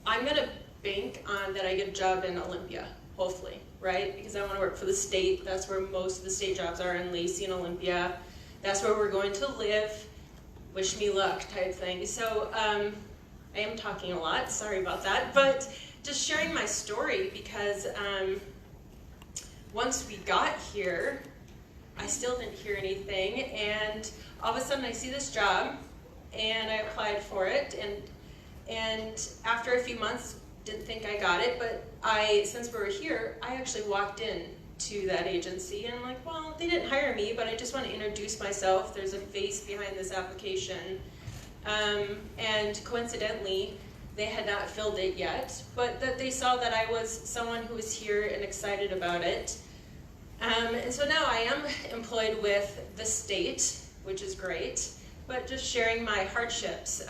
I'm going to bank on that I get a job in Olympia, hopefully, right? Because I want to work for the state. That's where most of the state jobs are, in Lacey and Olympia. That's where we're going to live. Wish me luck type thing. So I am talking a lot, sorry about that. But just sharing my story because once we got here, I still didn't hear anything. And all of a sudden I see this job, and I applied for it, and after a few months, didn't think I got it, but since we were here, I actually walked in to that agency, and I'm like, well, they didn't hire me, but I just want to introduce myself. There's a face behind this application, and coincidentally, they had not filled it yet, but that they saw that I was someone who was here and excited about it. And so now I am employed with the state, which is great, but just sharing my hardships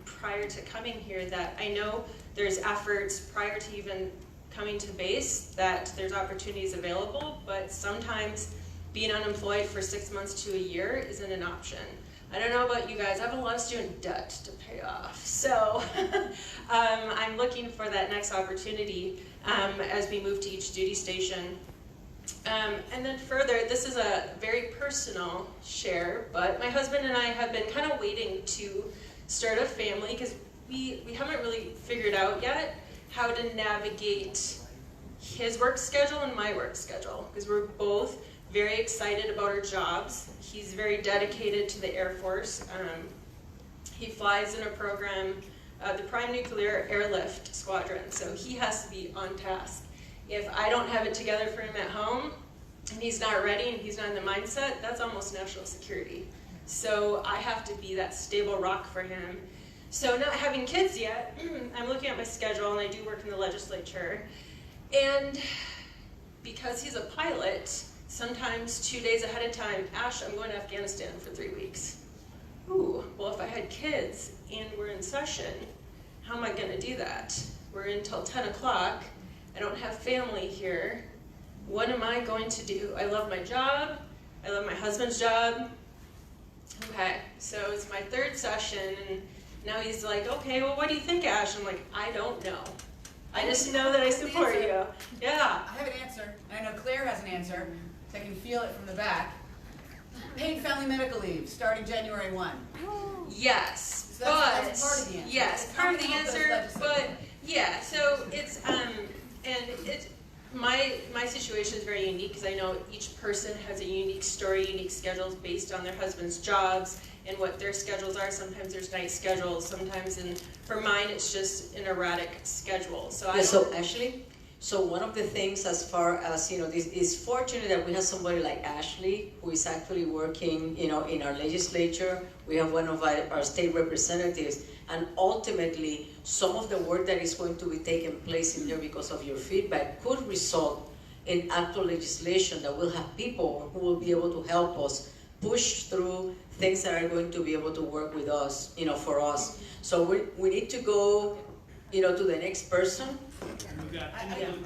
prior to coming here, that I know there's efforts prior to even coming to base, that there's opportunities available, but sometimes being unemployed for 6 months to a year isn't an option. I don't know about you guys, I have a lot of student debt to pay off, so I'm looking for that next opportunity as we move to each duty station. And then further, this is a very personal share, but my husband and I have been kind of waiting to start a family because we haven't really figured out yet how to navigate his work schedule and my work schedule, because we're both very excited about our jobs. He's very dedicated to the Air Force. He flies in a program, the Prime Nuclear Airlift Squadron, so he has to be on task. If I don't have it together for him at home, and he's not ready and he's not in the mindset, that's almost national security. So I have to be that stable rock for him. So not having kids yet, I'm looking at my schedule, and I do work in the legislature. And because he's a pilot, sometimes 2 days ahead of time, Ash, I'm going to Afghanistan for 3 weeks. Ooh, well, if I had kids and we're in session, how am I going to do that? We're in until 10 o'clock. I don't have family here. What am I going to do? I love my job. I love my husband's job. Okay, so it's my 3rd session, and now he's like, okay, well, what do you think, Ash? I'm like, I don't know. I just know that I support you. Yeah. I have an answer, and I know Claire has an answer, so I can feel it from the back. Paid family medical leave, starting January 1. Yes, So but that's part of the answer. yes, It's part not of the all those answer. legislators. But yeah, so it's and it's my situation is very unique because I know each person has a unique story, unique schedules based on their husband's jobs and what their schedules are. Sometimes there's night schedules. Sometimes, and for mine, it's just an erratic schedule. So I Yeah, so don't- Ashley, so one of the things as far as, this is fortunate that we have somebody like Ashley who is actually working, in our legislature. We have one of our state representatives, and ultimately some of the work that is going to be taking place in there because of your feedback could result in actual legislation that will have people who will be able to help us push through things that are going to be able to work with us, for us. So we need to go, to the next person. I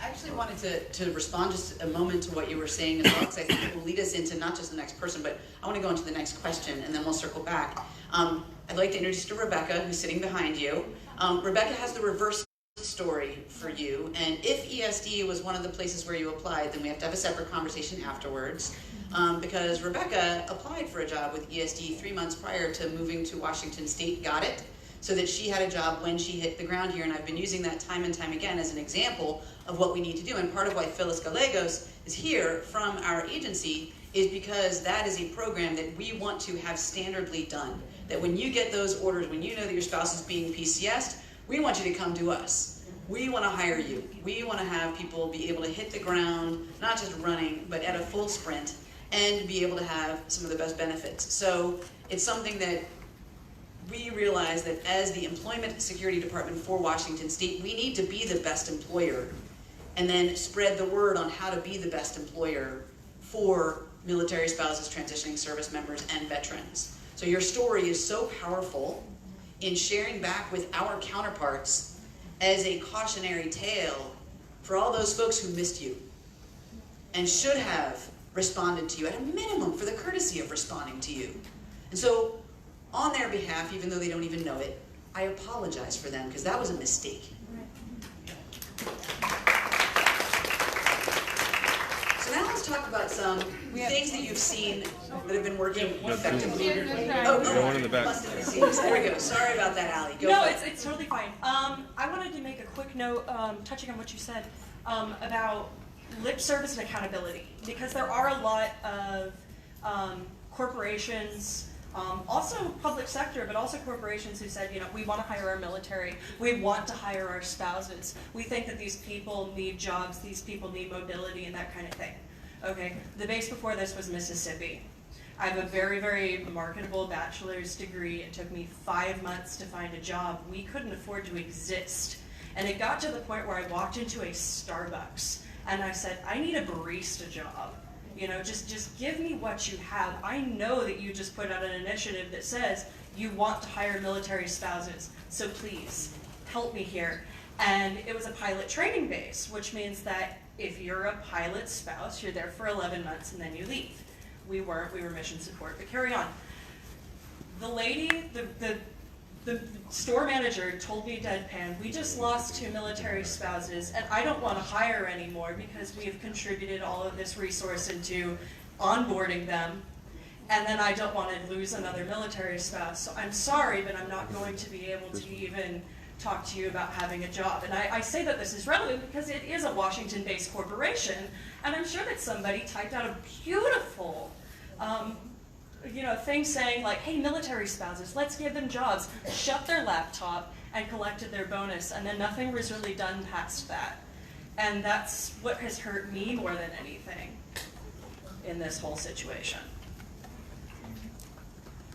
actually wanted to respond just a moment to what you were saying as well, because I think it will lead us into not just the next person, but I want to go into the next question, and then we'll circle back. I'd like to introduce you to Rebecca, who's sitting behind you. Rebecca has the reverse story for you, and if ESD was one of the places where you applied, then we have to have a separate conversation afterwards, because Rebecca applied for a job with ESD 3 months prior to moving to Washington State, got it, so that she had a job when she hit the ground here, and I've been using that time and time again as an example of what we need to do. And part of why Phyllis Gallegos is here from our agency is because that is a program that we want to have standardly done. That when you get those orders, when you know that your spouse is being PCS'd, we want you to come to us. We want to hire you. We want to have people be able to hit the ground, not just running, but at a full sprint, and be able to have some of the best benefits. So it's something that we realize that as the Employment Security Department for Washington State, we need to be the best employer and then spread the word on how to be the best employer for military spouses, transitioning service members, and veterans. So your story is so powerful in sharing back with our counterparts as a cautionary tale for all those folks who missed you and should have responded to you, at a minimum for the courtesy of responding to you. And so on their behalf, even though they don't even know it, I apologize for them because that was a mistake. So now let's talk about some things that you've seen that have been working effectively. One in the back. There we go. Sorry about that, Allie. Go No, for it. it's totally fine. I wanted to make a quick note, touching on what you said about lip service and accountability, because there are a lot of corporations, also public sector, but also corporations who said, we want to hire our military, we want to hire our spouses, we think that these people need jobs, these people need mobility, and that kind of thing. Okay, the base before this was Mississippi. I have a very, very marketable bachelor's degree. It took me 5 months to find a job. We couldn't afford to exist. And it got to the point where I walked into a Starbucks and I said, I need a barista job. Just give me what you have. I know that you just put out an initiative that says you want to hire military spouses, so please help me here. And it was a pilot training base, which means that if you're a pilot spouse, you're there for 11 months and then you leave. We weren't, we were mission support, but carry on. The lady, the store manager told me deadpan, we just lost 2 military spouses and I don't want to hire anymore because we have contributed all of this resource into onboarding them, and then I don't want to lose another military spouse. So I'm sorry, but I'm not going to be able to even talk to you about having a job. And I say that this is relevant because it is a Washington-based corporation, and I'm sure that somebody typed out a beautiful thing saying like, hey, military spouses, let's give them jobs, shut their laptop and collected their bonus, and then nothing was really done past that. And that's what has hurt me more than anything in this whole situation.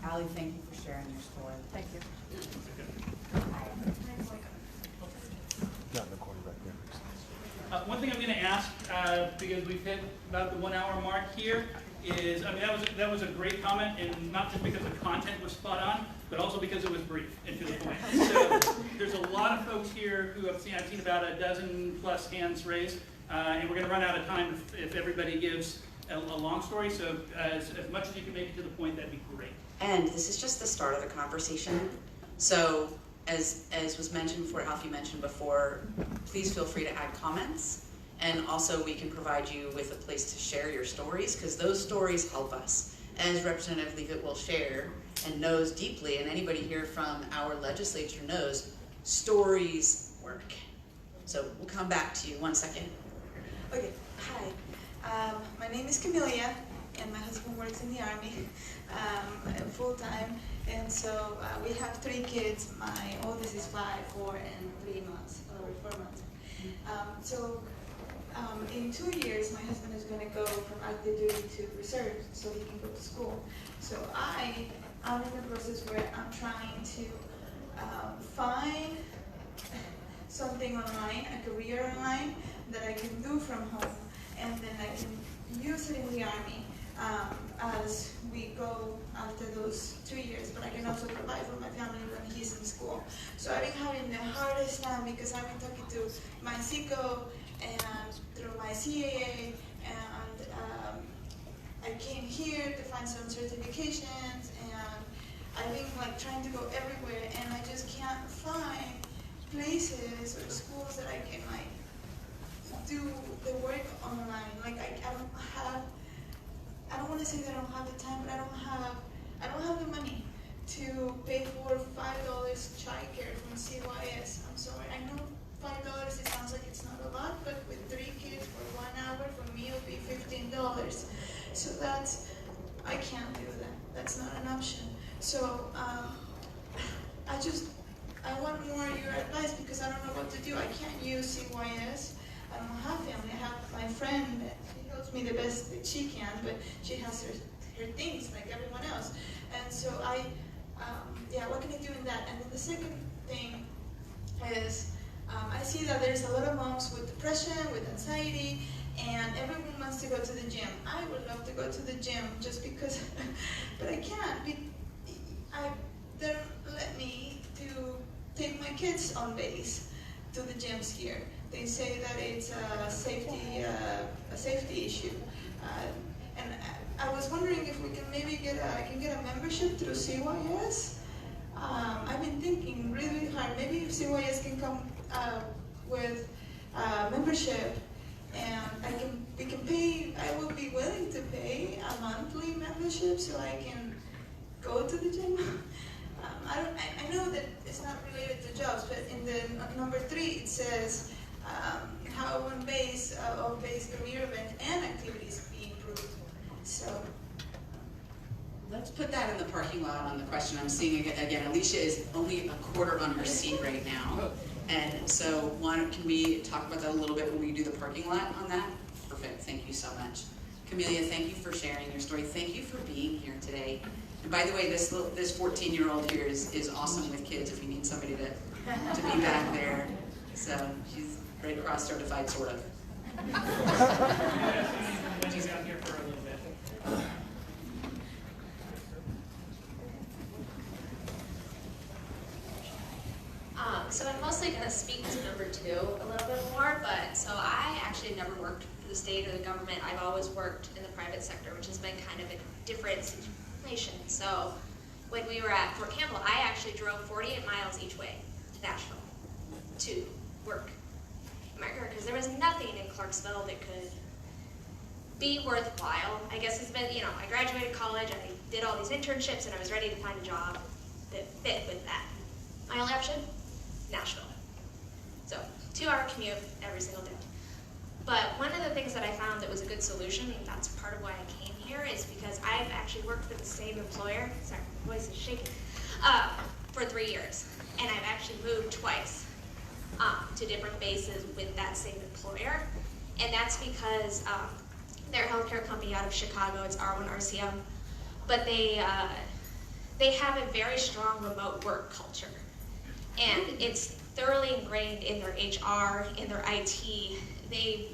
Allie, thank you for sharing your story. Thank you. One thing I'm going to ask, because we've hit about the 1 hour mark here, is, that was a great comment, and not just because the content was spot on, but also because it was brief and to the point. So there's a lot of folks here who I've seen about a dozen plus hands raised, and we're going to run out of time if everybody gives a long story. So as much as you can make it to the point, that'd be great. And this is just the start of the conversation. So as was mentioned before, Alfie mentioned before, please feel free to add comments. And also we can provide you with a place to share your stories, because those stories help us. As Representative Leavitt will share and knows deeply, and anybody here from our legislature knows, stories work. So we'll come back to you. 1 second. Okay, hi. My name is Camelia, and my husband works in the Army full-time. And so we have 3 kids. My oldest is 5, 4, and 3 months, or 4 months. In 2 years, my husband is going to go from active duty to reserve so he can go to school. So I'm in the process where I'm trying to find something online, a career online, that I can do from home, and then I can use it in the Army as we go after those 2 years, but I can also provide for my family when he's in school. So I've been having the hardest time because I've been talking to my CICO and through my CAA, and I came here to find some certifications, and I've been like trying to go everywhere, and I just can't find places or schools that I can like do the work online. Like I don't want to say that I don't have the time, but I don't have the money to pay for $5 childcare from CYS. I'm sorry. I know $5, it sounds like it's not a lot, but with 3 kids for 1 hour, for me it would be $15. So I can't do that. That's not an option. So I want more of your advice because I don't know what to do. I can't use CYS. I don't have family. I have my friend. She helps me the best that she can, but she has her things like everyone else. And so what can I do in that? And then the second thing is I see that there's a lot of moms with depression, with anxiety, and everyone wants to go to the gym. I would love to go to the gym just because, but I can't. They don't let me to take my kids on base to the gyms here. They say that it's a safety issue. And I was wondering if we can maybe get a membership through CYS. I've been thinking really hard. Maybe if CYS can come with membership, and we can pay. I will be willing to pay a monthly membership so I can go to the gym. I know that it's not related to jobs, but in the number 3 it says how on-base career events and activities be improved. So let's put that in the parking lot on the question. I'm seeing again, Alicia is only a quarter on her seat right now. And so can we talk about that a little bit when we do the parking lot on that? Perfect, thank you so much. Camelia, thank you for sharing your story. Thank you for being here today. And by the way, this 14-year-old here is awesome with kids if you need somebody to be back there. So she's Red Cross certified, sort of. She's out here for a little bit. So I'm mostly going to speak to number 2 a little bit more, but so I actually never worked for the state or the government. I've always worked in the private sector, which has been kind of a different situation. So when we were at Fort Campbell, I actually drove 48 miles each way to Nashville to work in my career because there was nothing in Clarksville that could be worthwhile. I guess it's been, I graduated college, I did all these internships, and I was ready to find a job that fit with that. My only option? Nashville. So 2-hour commute every single day. But one of the things that I found that was a good solution, and that's part of why I came here, is because I've actually worked for the same employer, sorry, my voice is shaking, for 3 years. And I've actually moved twice to different bases with that same employer. And that's because they're a healthcare company out of Chicago, it's R1 RCM, but they have a very strong remote work culture. And it's thoroughly ingrained in their HR, in their IT. They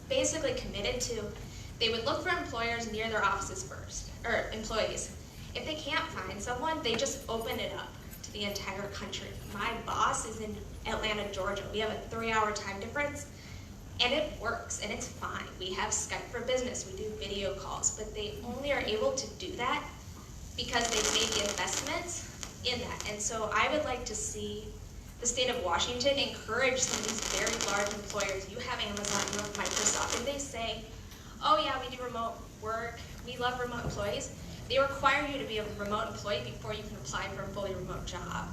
basically committed to, they would look for employers near their offices first, or employees. If they can't find someone, they just open it up to the entire country. My boss is in Atlanta, Georgia. We have a 3-hour time difference, and it works, and it's fine. We have Skype for Business, we do video calls, but they only are able to do that because they've made the investments in that. And so I would like to see the state of Washington encourage some of these very large employers. You have Amazon, you have Microsoft, and they say, oh yeah, we do remote work, we love remote employees. They require you to be a remote employee before you can apply for a fully remote job.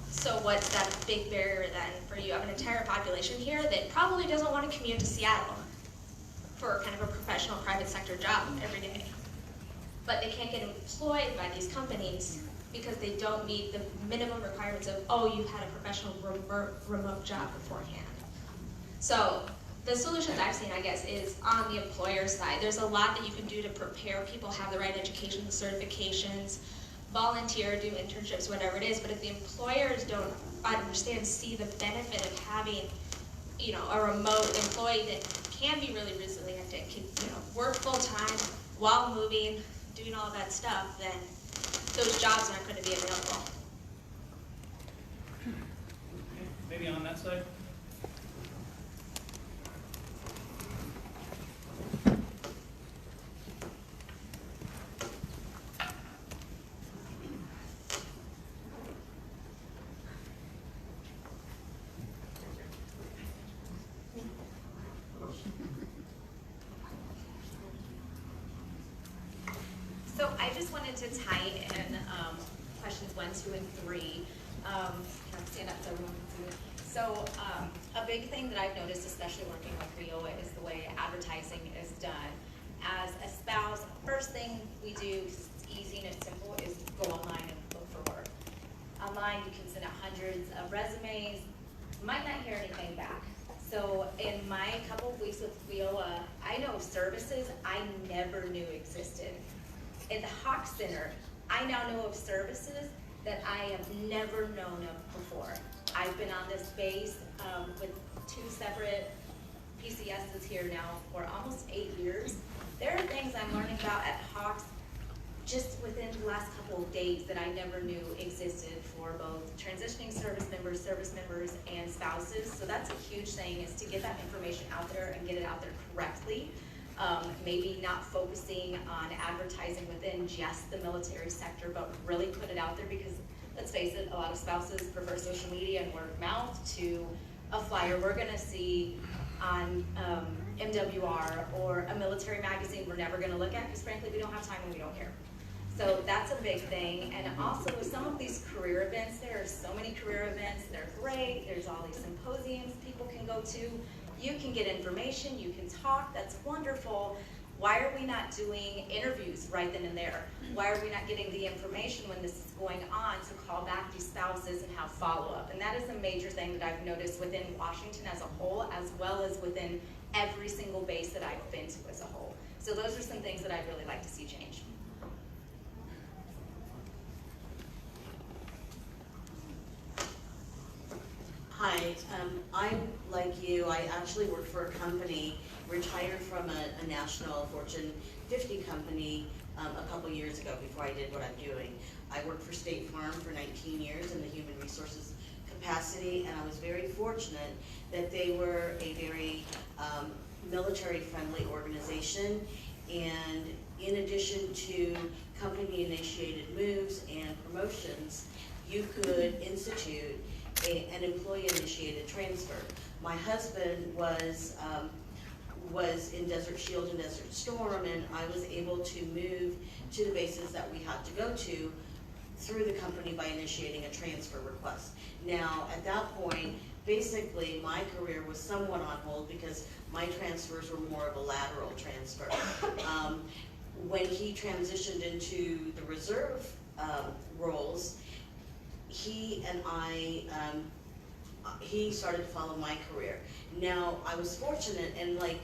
So what's that big barrier then for you? Have an entire population here that probably doesn't want to commute to Seattle for kind of a professional private sector job every day. But they can't get employed by these companies because they don't meet the minimum requirements of, oh, you've had a professional remote job beforehand. So the solutions I've seen, I guess, is on the employer side. There's a lot that you can do to prepare people, have the right education, certifications, volunteer, do internships, whatever it is. But if the employers don't understand, see the benefit of having, you know, a remote employee that can be really resilient, that can, you know, work full time while moving, doing all of that stuff, then those jobs aren't going to be available. Maybe on that side? So I just wanted to tie in questions 1, 2, and 3. Can I stand up so everyone can see me? So a big thing that I've noticed, especially working with RIOA, is the way advertising is done. As a spouse, first thing we do, it's easy and it's simple, is go online and look for work. Online, you can send out hundreds of resumes, might not hear anything back. So in my couple of weeks with RIOA, I know services I never knew existed. At the Hawk Center, I now know of services that I have never known of before. I've been on this base with 2 separate PCSs here now for almost 8 years. There are things I'm learning about at Hawks just within the last couple of days that I never knew existed for both transitioning service members, and spouses. So that's a huge thing, is to get that information out there and get it out there correctly. Maybe not focusing on advertising within just the military sector, but really put it out there, because let's face it, a lot of spouses prefer social media and word of mouth to a flyer we're gonna see on MWR or a military magazine we're never gonna look at, because frankly we don't have time and we don't care. So that's a big thing. And also with some of these career events, there are so many career events, they're great, there's all these symposiums people can go to. You can get information, you can talk, that's wonderful. Why are we not doing interviews right then and there? Why are we not getting the information when this is going on to call back these spouses and have follow-up? And that is a major thing that I've noticed within Washington as a whole, as well as within every single base that I've been to as a whole. So those are some things that I'd really like to see change. Hi, I'm like you. I actually worked for a company, retired from a national Fortune 50 company a couple years ago before I did what I'm doing. I worked for State Farm for 19 years in the human resources capacity, and I was very fortunate that they were a very military-friendly organization. And in addition to company-initiated moves and promotions, you could institute an employee-initiated transfer. My husband was in Desert Shield and Desert Storm, and I was able to move to the bases that we had to go to through the company by initiating a transfer request. Now, at that point, basically my career was somewhat on hold because my transfers were more of a lateral transfer. When he transitioned into the reserve roles, he and I, he started to follow my career. Now, I was fortunate, and like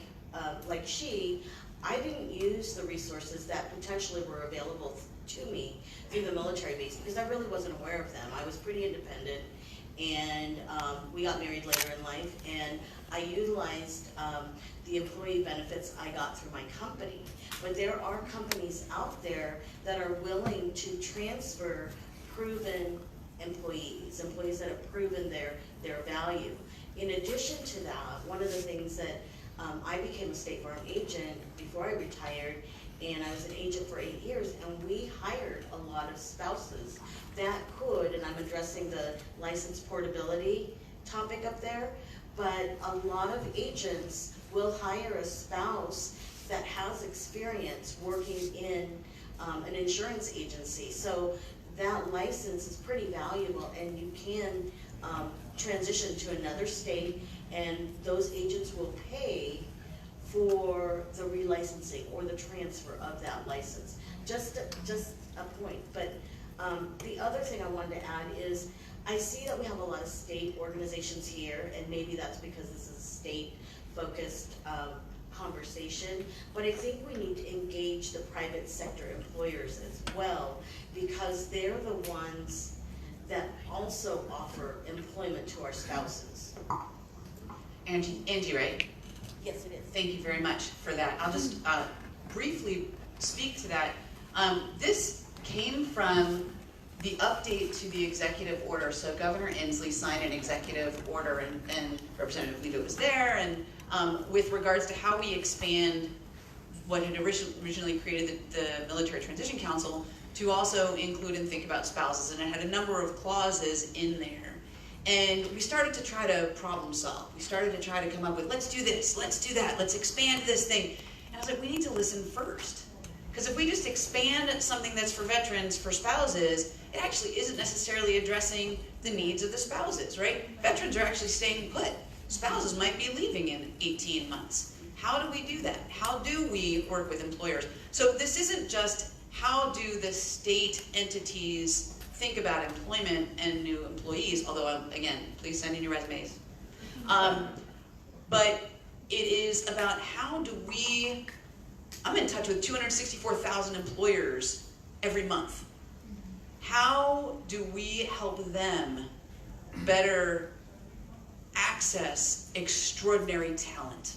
she, I didn't use the resources that potentially were available to me through the military base because I really wasn't aware of them. I was pretty independent, and we got married later in life, and I utilized the employee benefits I got through my company. But there are companies out there that are willing to transfer proven employees that have proven their value. In addition to that, one of the things that I became a State Farm agent before I retired, and I was an agent for 8 years, and we hired a lot of spouses that could, and I'm addressing the license portability topic up there, but a lot of agents will hire a spouse that has experience working in an insurance agency. So that license is pretty valuable, and you can transition to another state, and those agents will pay for the relicensing or the transfer of that license. Just a point. But the other thing I wanted to add is I see that we have a lot of state organizations here, and maybe that's because this is a state-focused conversation, but I think we need to engage the private sector employers as well, because they're the ones that also offer employment to our spouses. Angie, right? Yes, it is. Thank you very much for that. I'll just briefly speak to that. This came from the update to the executive order. So Governor Inslee signed an executive order, and Representative Levy was there, and with regards to how we expand what had originally created the Military Transition Council to also include and think about spouses, and it had a number of clauses in there. And we started to try to problem solve. We started to try to come up with, let's do this, let's do that, let's expand this thing. And I was like, we need to listen first. Because if we just expand something that's for veterans, for spouses, it actually isn't necessarily addressing the needs of the spouses, right? Veterans are actually staying put. Spouses might be leaving in 18 months. How do we do that? How do we work with employers? So this isn't just how do the state entities think about employment and new employees, although, again, please send in your resumes. But it is about how do we, I'm in touch with 264,000 employers every month. How do we help them better access extraordinary talent?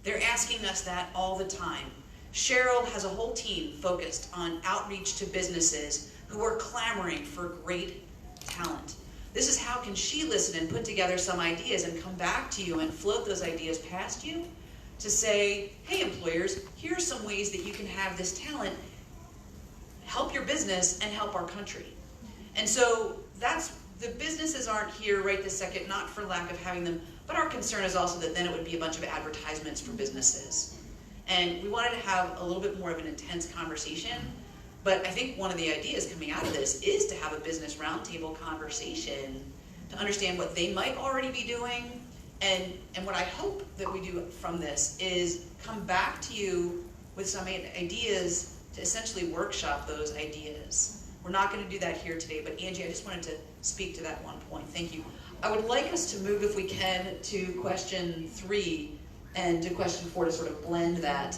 They're asking us that all the time. Cheryl has a whole team focused on outreach to businesses who are clamoring for great talent. This is how can she listen and put together some ideas and come back to you and float those ideas past you to say, hey employers, here are some ways that you can have this talent help your business and help our country. And so that's, the businesses aren't here right this second, not for lack of having them, but our concern is also that then it would be a bunch of advertisements for businesses. And we wanted to have a little bit more of an intense conversation. But I think one of the ideas coming out of this is to have a business roundtable conversation to understand what they might already be doing. And what I hope that we do from this is come back to you with some ideas to essentially workshop those ideas. We're not going to do that here today, but Angie, I just wanted to speak to that one point. Thank you. I would like us to move, if we can, to question 3 and to question 4 to sort of blend that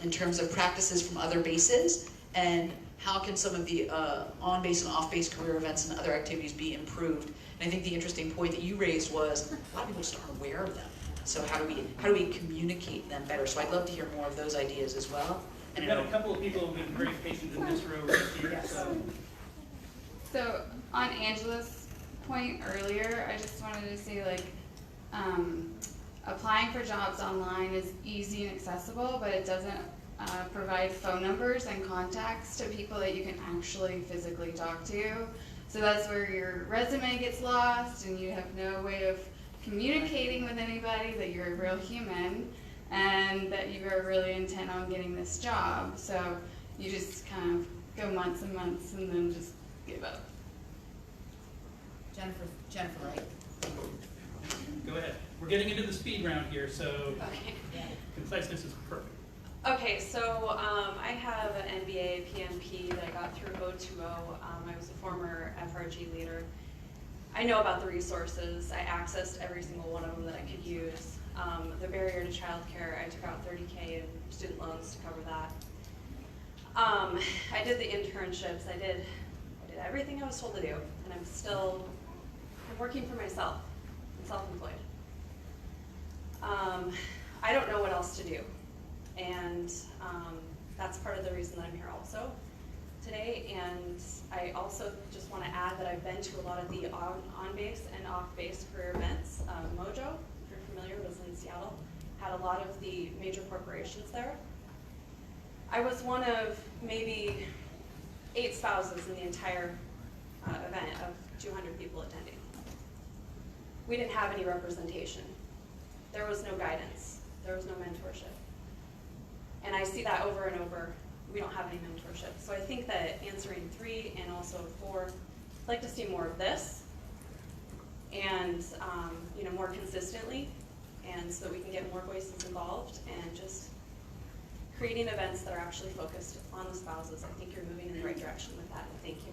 in terms of practices from other bases. And how can some of the on-base and off-base career events and other activities be improved? And I think the interesting point that you raised was a lot of people just aren't aware of them. So how do we communicate them better? So I'd love to hear more of those ideas as well. And we've got a couple of people who've been very patient in this row right here. So on Angela's point earlier, I just wanted to say, like, applying for jobs online is easy and accessible, but it doesn't provide phone numbers and contacts to people that you can actually physically talk to. So that's where your resume gets lost and you have no way of communicating with anybody that you're a real human and that you are really intent on getting this job. So you just kind of go months and months and then just give up. Jennifer, right? Go ahead. We're getting into the speed round here, so okay. Conciseness is perfect. Okay, so I have an MBA PMP that I got through O2O. I was a former FRG leader. I know about the resources. I accessed every single one of them that I could use. The barrier to childcare, I took out $30K in student loans to cover that. I did the internships. I did everything I was told to do, and I'm working for myself. I'm self-employed. I don't know what else to do. And that's part of the reason that I'm here also today. And I also just want to add that I've been to a lot of the on-base and off-base career events. Mojo, if you're familiar, was in Seattle, had a lot of the major corporations there. I was one of maybe 8 spouses in the entire event of 200 people attending. We didn't have any representation. There was no guidance. There was no mentorship. And I see that over and over. We don't have any mentorship. So I think that answering 3 and also 4, I'd like to see more of this, and more consistently, and so that we can get more voices involved, and just creating events that are actually focused on the spouses. I think you're moving in the right direction with that. Thank you.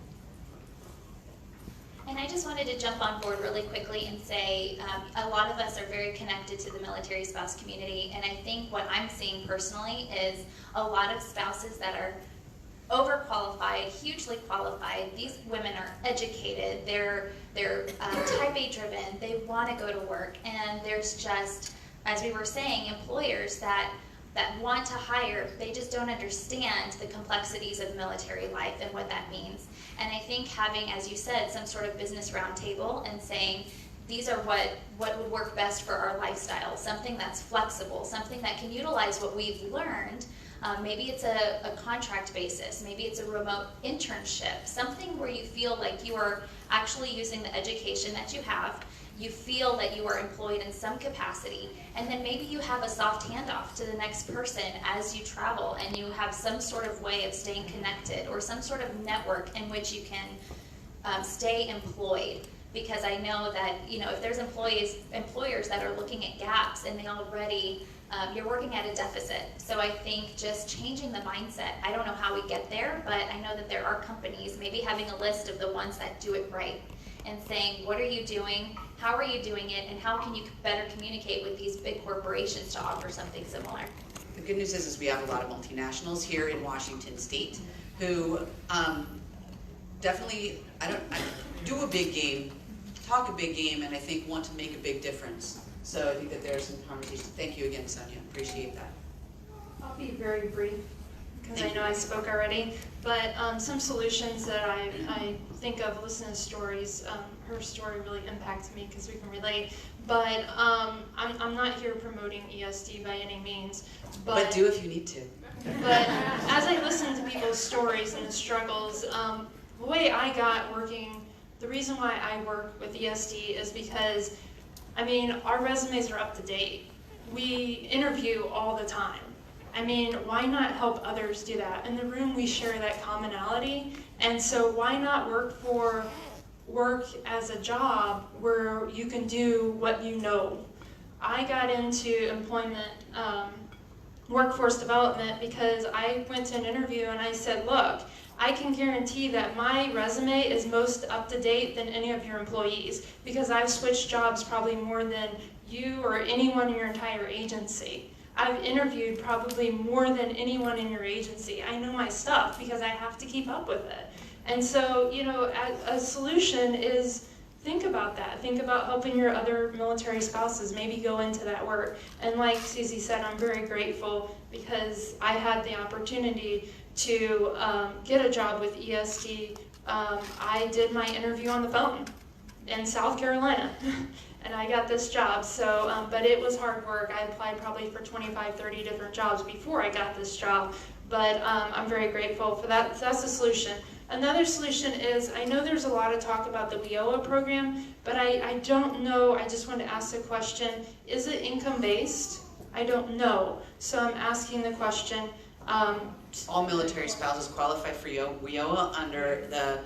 And I just wanted to jump on board really quickly and say a lot of us are very connected to the military spouse community, and I think what I'm seeing personally is a lot of spouses that are overqualified, hugely qualified. These women are educated, they're type A driven, they want to go to work, and there's just, as we were saying, employers that want to hire, they just don't understand the complexities of military life and what that means. And I think having, as you said, some sort of business roundtable and saying, these are what would work best for our lifestyle, something that's flexible, something that can utilize what we've learned. Maybe it's a contract basis, maybe it's a remote internship, something where you feel like you are actually using the education that you have, you feel that you are employed in some capacity, and then maybe you have a soft handoff to the next person as you travel, and you have some sort of way of staying connected or some sort of network in which you can stay employed. Because I know that, if there's employers that are looking at gaps and they already, you're working at a deficit. So I think just changing the mindset, I don't know how we get there, but I know that there are companies maybe having a list of the ones that do it right and saying, what are you doing, how are you doing it, and how can you better communicate with these big corporations to offer something similar? The good news is we have a lot of multinationals here in Washington State who definitely, I do a big game, talk a big game, and I think want to make a big difference. So I think that there's some conversation. Thank you again, Sonia. Appreciate that. I'll be very brief because I know I spoke already, but some solutions that I think of, listening to stories, her story really impacted me because we can relate, but I'm not here promoting ESD by any means. But do if you need to. But as I listen to people's stories and the struggles, the way I got working, the reason why I work with ESD is because, our resumes are up to date. We interview all the time. Why not help others do that? In the room, we share that commonality, and so why not work as a job where you can do what you know? I got into employment, workforce development, because I went to an interview and I said, look, I can guarantee that my resume is most up to date than any of your employees, because I've switched jobs probably more than you or anyone in your entire agency. I've interviewed probably more than anyone in your agency. I know my stuff because I have to keep up with it. And so, a solution is think about that. Think about helping your other military spouses maybe go into that work. And like Susie said, I'm very grateful because I had the opportunity to get a job with ESD. I did my interview on the phone in South Carolina. And I got this job, so, but it was hard work. I applied probably for 25, 30 different jobs before I got this job, but I'm very grateful for that. So that's the solution. Another solution is, I know there's a lot of talk about the WIOA program, but I don't know, I just want to ask the question, is it income-based? I don't know, so I'm asking the question. All military spouses qualify for WIOA under the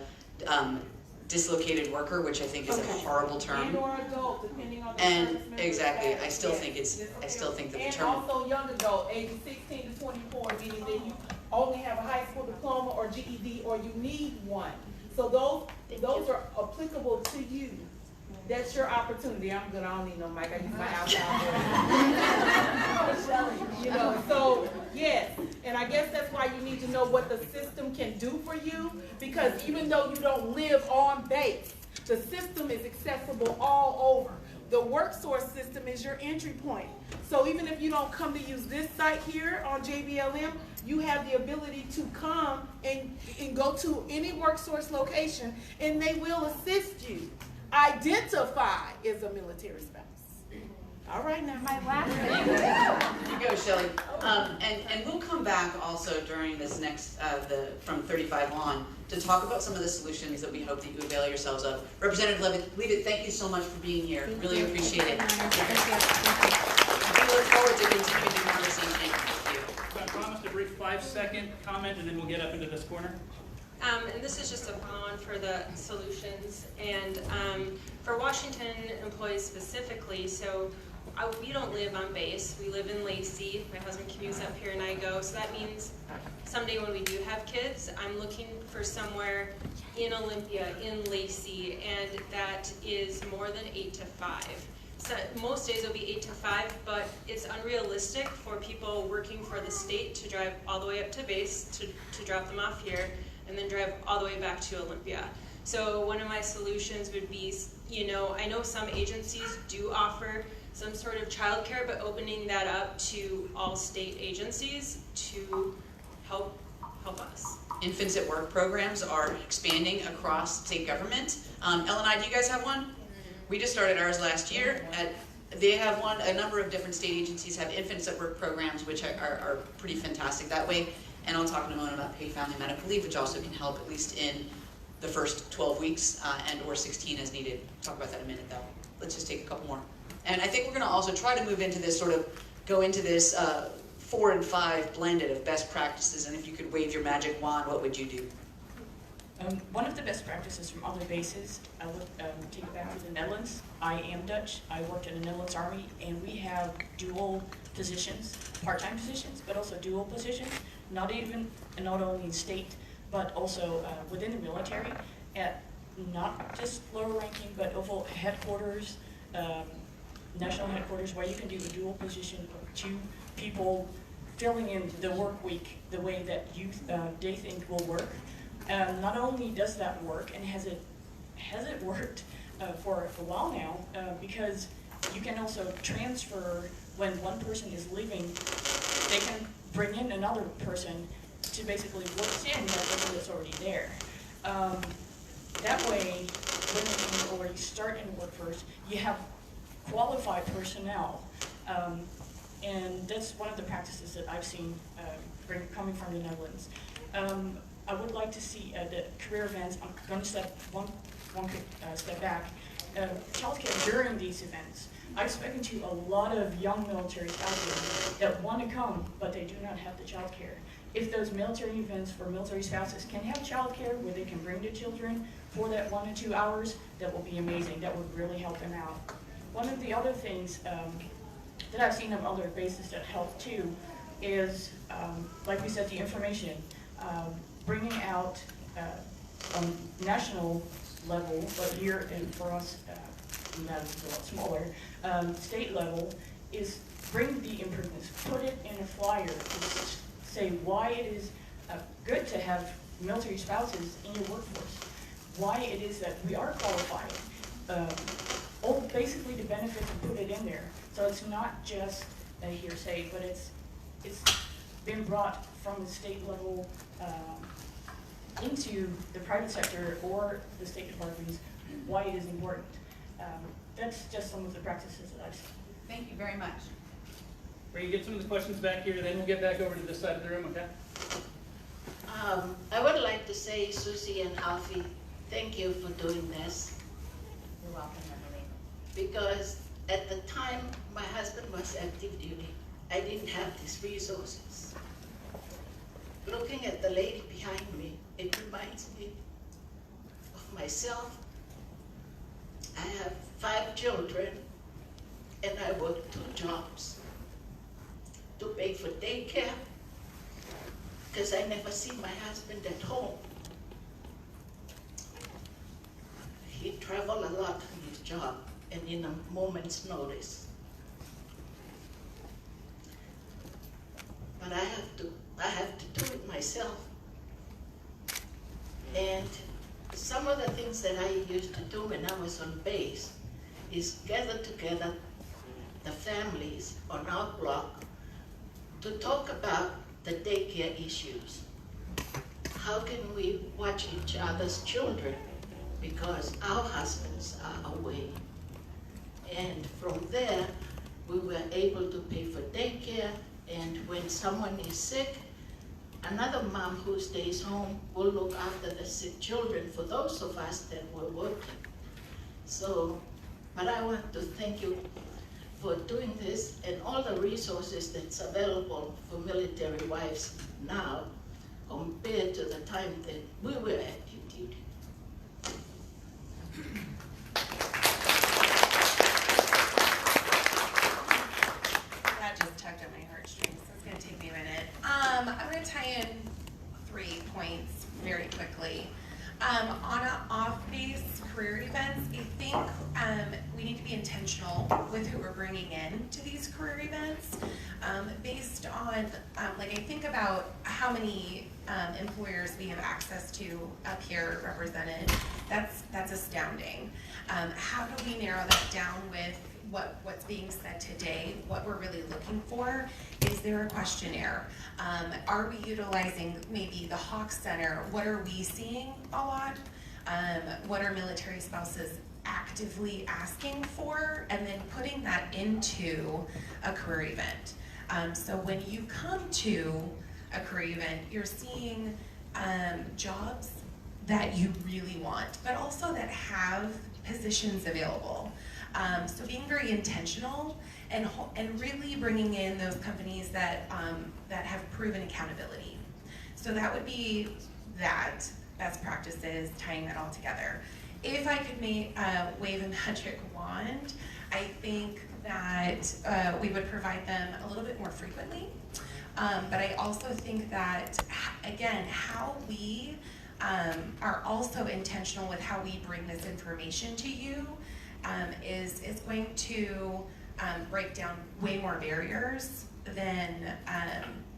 dislocated worker, which I think is a horrible term. And or adult, depending on the and exactly, I still think that the term. And also young adult, ages 16 to 24, meaning that you only have a high school diploma or GED, or you need one. So those are applicable to you. That's your opportunity. I'm good. I don't need no mic. I use my outside. So yes, and I guess that's why you need to know what the system can do for you, because even though you don't live on base, the system is accessible all over. The WorkSource system is your entry point. So even if you don't come to use this site here on JBLM, you have the ability to come and go to any WorkSource location, and they will assist you identify as a military spouse. All right, now. My last thing. You go, Shelley. And we'll come back also during this next, from 35 on, to talk about some of the solutions that we hope that you avail yourselves of. Representative Leavitt, thank you so much for being here. Really appreciate it. We look forward to continuing the conversation with you. So I promised a brief 5-second comment, and then we'll get up into this corner. And this is just a follow-on for the solutions. And for Washington employees specifically, so we don't live on base. We live in Lacey. My husband commutes up here and I go. So that means someday when we do have kids, I'm looking for somewhere in Olympia, in Lacey, and that is more than 8 to 5. So most days it'll be 8 to 5, but it's unrealistic for people working for the state to drive all the way up to base to drop them off here and then drive all the way back to Olympia. So one of my solutions would be, I know some agencies do offer some sort of childcare, but opening that up to all state agencies to help us. Infants at Work programs are expanding across state government. L&I, do you guys have one? We just started ours last year. They have one. A number of different state agencies have Infants at Work programs, which are pretty fantastic that way. And I'll talk in a moment about paid family medical leave, which also can help at least in the first 12 weeks and or 16 as needed. Talk about that in a minute though. Let's just take a couple more. And I think we're gonna also try to move into this go into this 4 and 5 blended of best practices. And if you could wave your magic wand, what would you do? One of the best practices from other bases, I would take it back to the Netherlands. I am Dutch. I worked in the Netherlands Army, and we have dual positions, part-time positions, but also dual positions, not only in state, but also within the military, at not just lower ranking, but overall headquarters, national headquarters, where you can do a dual position of 2 people filling in the work week the way that they think will work. Not only does that work, and has it worked for a while now, because you can also transfer when one person is leaving, they can bring in another person to basically work in that person that's already there. That way, when you already start in the workforce, you have qualified personnel, and that's one of the practices that I've seen coming from the Netherlands. I would like to see the career events. I'm going to step one step back. Childcare during these events. I've spoken to a lot of young military spouses that want to come, but they do not have the childcare. If those military events for military spouses can have childcare where they can bring their children for that 1 to 2 hours, that will be amazing. That would really help them out. One of the other things that I've seen of other bases that help too is, like we said, the information. Bringing out on national level, but here and for us, that is a lot smaller, state level, is bring the improvements, put it in a flyer to say why it is good to have military spouses in your workforce, why it is that we are qualified, basically the benefits, and put it in there. So it's not just a hearsay, but it's been brought from the state level into the private sector or the state departments, why it is important. That's just some of the practices that I've seen. Thank you very much. We're going to get some of the questions back here, then we'll get back over to this side of the room, okay? I would like to say, Susie and Alfie, thank you for doing this. You're welcome, Emily. Because at the time my husband was active duty, I didn't have these resources. Looking at the lady behind me, it reminds me of myself. I have 5 children, and I work 2 jobs to pay for daycare, because I never see my husband at home. He traveled a lot on his job, and in a moment's notice. But I have to do it myself. And some of the things that I used to do when I was on base is gather together the families on our block to talk about the daycare issues. How can we watch each other's children because our husbands are away? And from there, we were able to pay for daycare, and when someone is sick, another mom who stays home will look after the sick children for those of us that were working. So, but I want to thank you for doing this and all the resources that's available for military wives now compared to the time that we were active duty. That just tugged at my heartstrings, so it's gonna take me a minute. I'm gonna tie in 3 points very quickly. On an off-base career events, I think we need to be intentional with who we're bringing in to these career events, based on, like I think about how many employers we have access to up here represented. That's astounding. How do we narrow that down with what's being said today, what we're really looking for? Is there a questionnaire? Are we utilizing maybe the Hawks Center? What are we seeing a lot? What are military spouses actively asking for? And then putting that into a career event. So when you come to a career event, you're seeing jobs that you really want, but also that have positions available. So being very intentional and really bringing in those companies that have proven accountability. So that would be that, best practices, tying that all together. If I could wave a magic wand, I think that we would provide them a little bit more frequently. But I also think that, again, how we are also intentional with how we bring this information to you is going to break down way more barriers than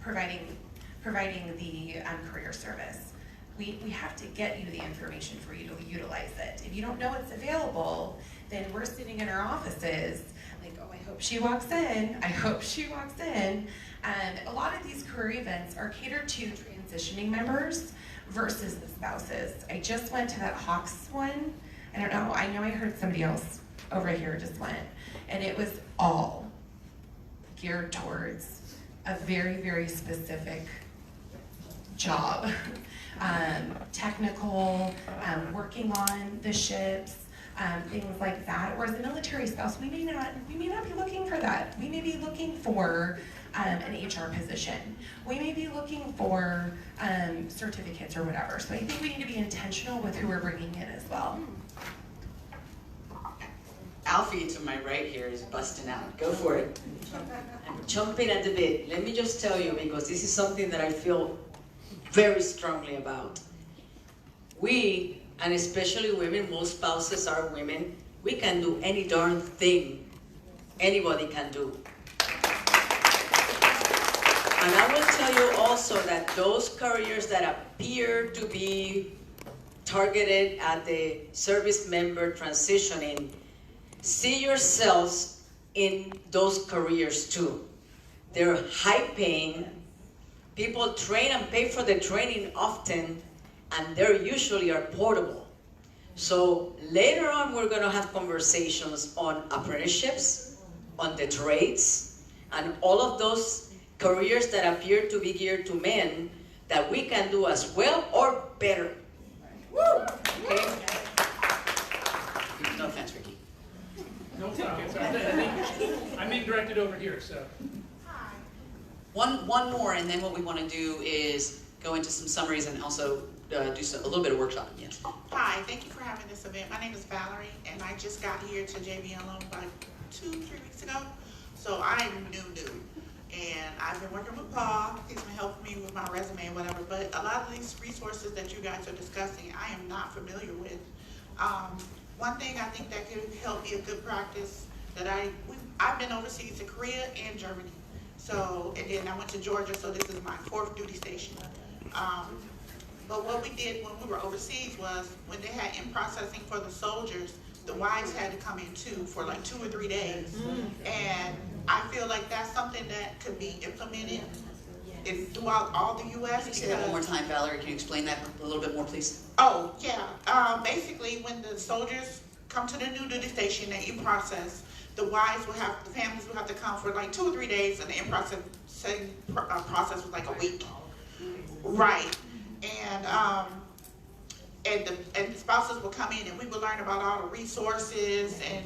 providing the career service. We have to get you the information for you to utilize it. If you don't know it's available, then we're sitting in our offices like, oh, I hope she walks in. I hope she walks in. A lot of these career events are catered to transitioning members versus the spouses. I just went to that Hawks one. I don't know, I know I heard somebody else over here just went, and it was all geared towards a very, very specific job. Technical, working on the ships, things like that. Whereas the military spouse, we may not be looking for that. We may be looking for an HR position. We may be looking for certificates or whatever. So I think we need to be intentional with who we're bringing in as well. Alfie to my right here is busting out. Go for it. I'm chomping at the bit. Let me just tell you, because this is something that I feel very strongly about. We, and especially women, most spouses are women, we can do any darn thing anybody can do. And I will tell you also that those careers that appear to be targeted at the service member transitioning, see yourselves in those careers too. They're high paying, people train and pay for the training often, and they usually are portable. So later on we're going to have conversations on apprenticeships, on the trades, and all of those careers that appear to be geared to men that we can do as well or better. Woo! Okay? No offense, Ricky. No problem. I'm being directed over here, so. One more, and then what we want to do is go into some summaries and also do a little bit of workshopping. Yes. Hi, thank you for having this event. My name is Valerie, and I just got here to JBLM about 2-3 weeks ago, so I'm new. And I've been working with Paul. He's been helping me with my resume and whatever, but a lot of these resources that you guys are discussing, I am not familiar with. One thing I think that could help be a good practice that I've been overseas to Korea and Germany. So, and then I went to Georgia, so this is my 4th duty station. But what we did when we were overseas was when they had in-processing for the soldiers, the wives had to come in too for like 2 or 3 days. And I feel like that's something that could be implemented throughout all the U.S. Can you say that one more time, Valerie? Can you explain that a little bit more, please? Oh, yeah. Basically, when the soldiers come to the new duty station, they in-process, the families will have to come for like 2 or 3 days, and the in-process process was like a week. Right. And the spouses will come in and we will learn about all the resources and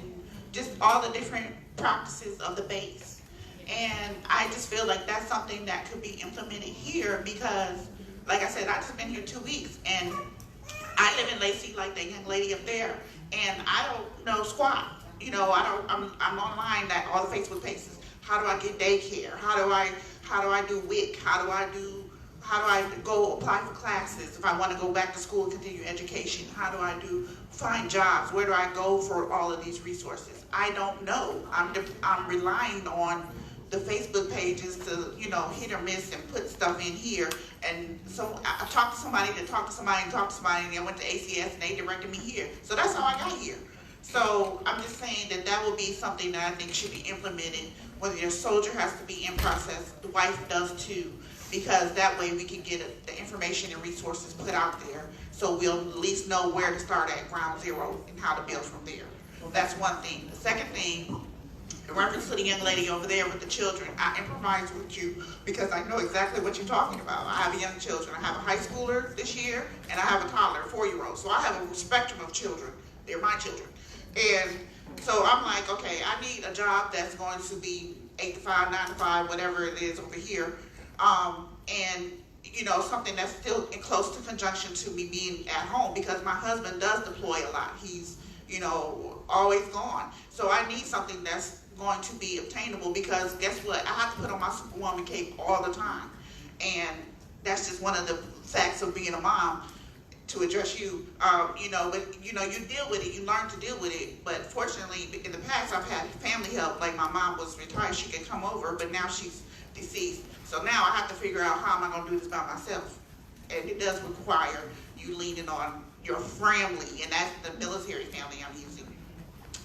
just all the different practices of the base. And I just feel like that's something that could be implemented here because, like I said, I've just been here 2 weeks and I live in Lacey like that young lady up there, and I don't know squat. You know, I'm online at all the Facebook pages. How do I get daycare? How do I do WIC? How do I go apply for classes if I want to go back to school and continue education? How do I find jobs? Where do I go for all of these resources? I don't know. I'm relying on the Facebook pages to, you know, hit or miss and put stuff in here. And so I talked to somebody to talk to somebody and talk to somebody, and I went to ACS and they directed me here. So that's how I got here. So I'm just saying that will be something that I think should be implemented. Whether your soldier has to be in process, the wife does too, because that way we can get the information and resources put out there so we'll at least know where to start at ground zero and how to build from there. That's one thing. The second thing, in reference to the young lady over there with the children, I improvise with you because I know exactly what you're talking about. I have young children. I have a high schooler this year, and I have a toddler, 4-year-old. So I have a spectrum of children. They're my children. And so I'm like, okay, I need a job that's going to be 8 to 5, 9 to 5, whatever it is over here. And, you know, something that's still in close to conjunction to me being at home because my husband does deploy a lot. He's, you know, always gone. So I need something that's going to be obtainable because guess what? I have to put on my Superwoman cape all the time. And that's just one of the facts of being a mom. To address you, you know, but you know, you deal with it, you learn to deal with it. But fortunately, in the past, I've had family help. Like my mom was retired, she could come over, but now she's deceased. So now I have to figure out how am I going to do this by myself. And it does require you leaning on your family, and that's the military family I'm using.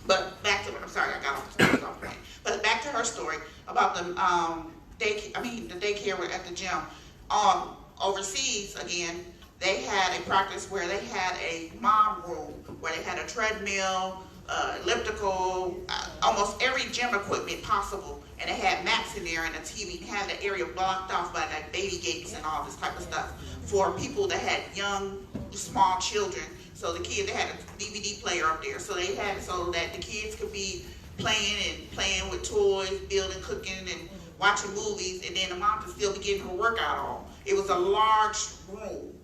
But back to, I'm sorry, I got off the point. But back to her story about the daycare at the gym. Overseas again. They had a practice where they had a mom room where they had a treadmill, elliptical, almost every gym equipment possible, and they had mats in there and a TV. They had the area blocked off by like baby gates and all this type of stuff for people that had young, small children. So the kids, they had a DVD player up there, so they had so that the kids could be playing with toys, building, cooking, and watching movies, and then the mom could still be getting her workout on. It was a large room.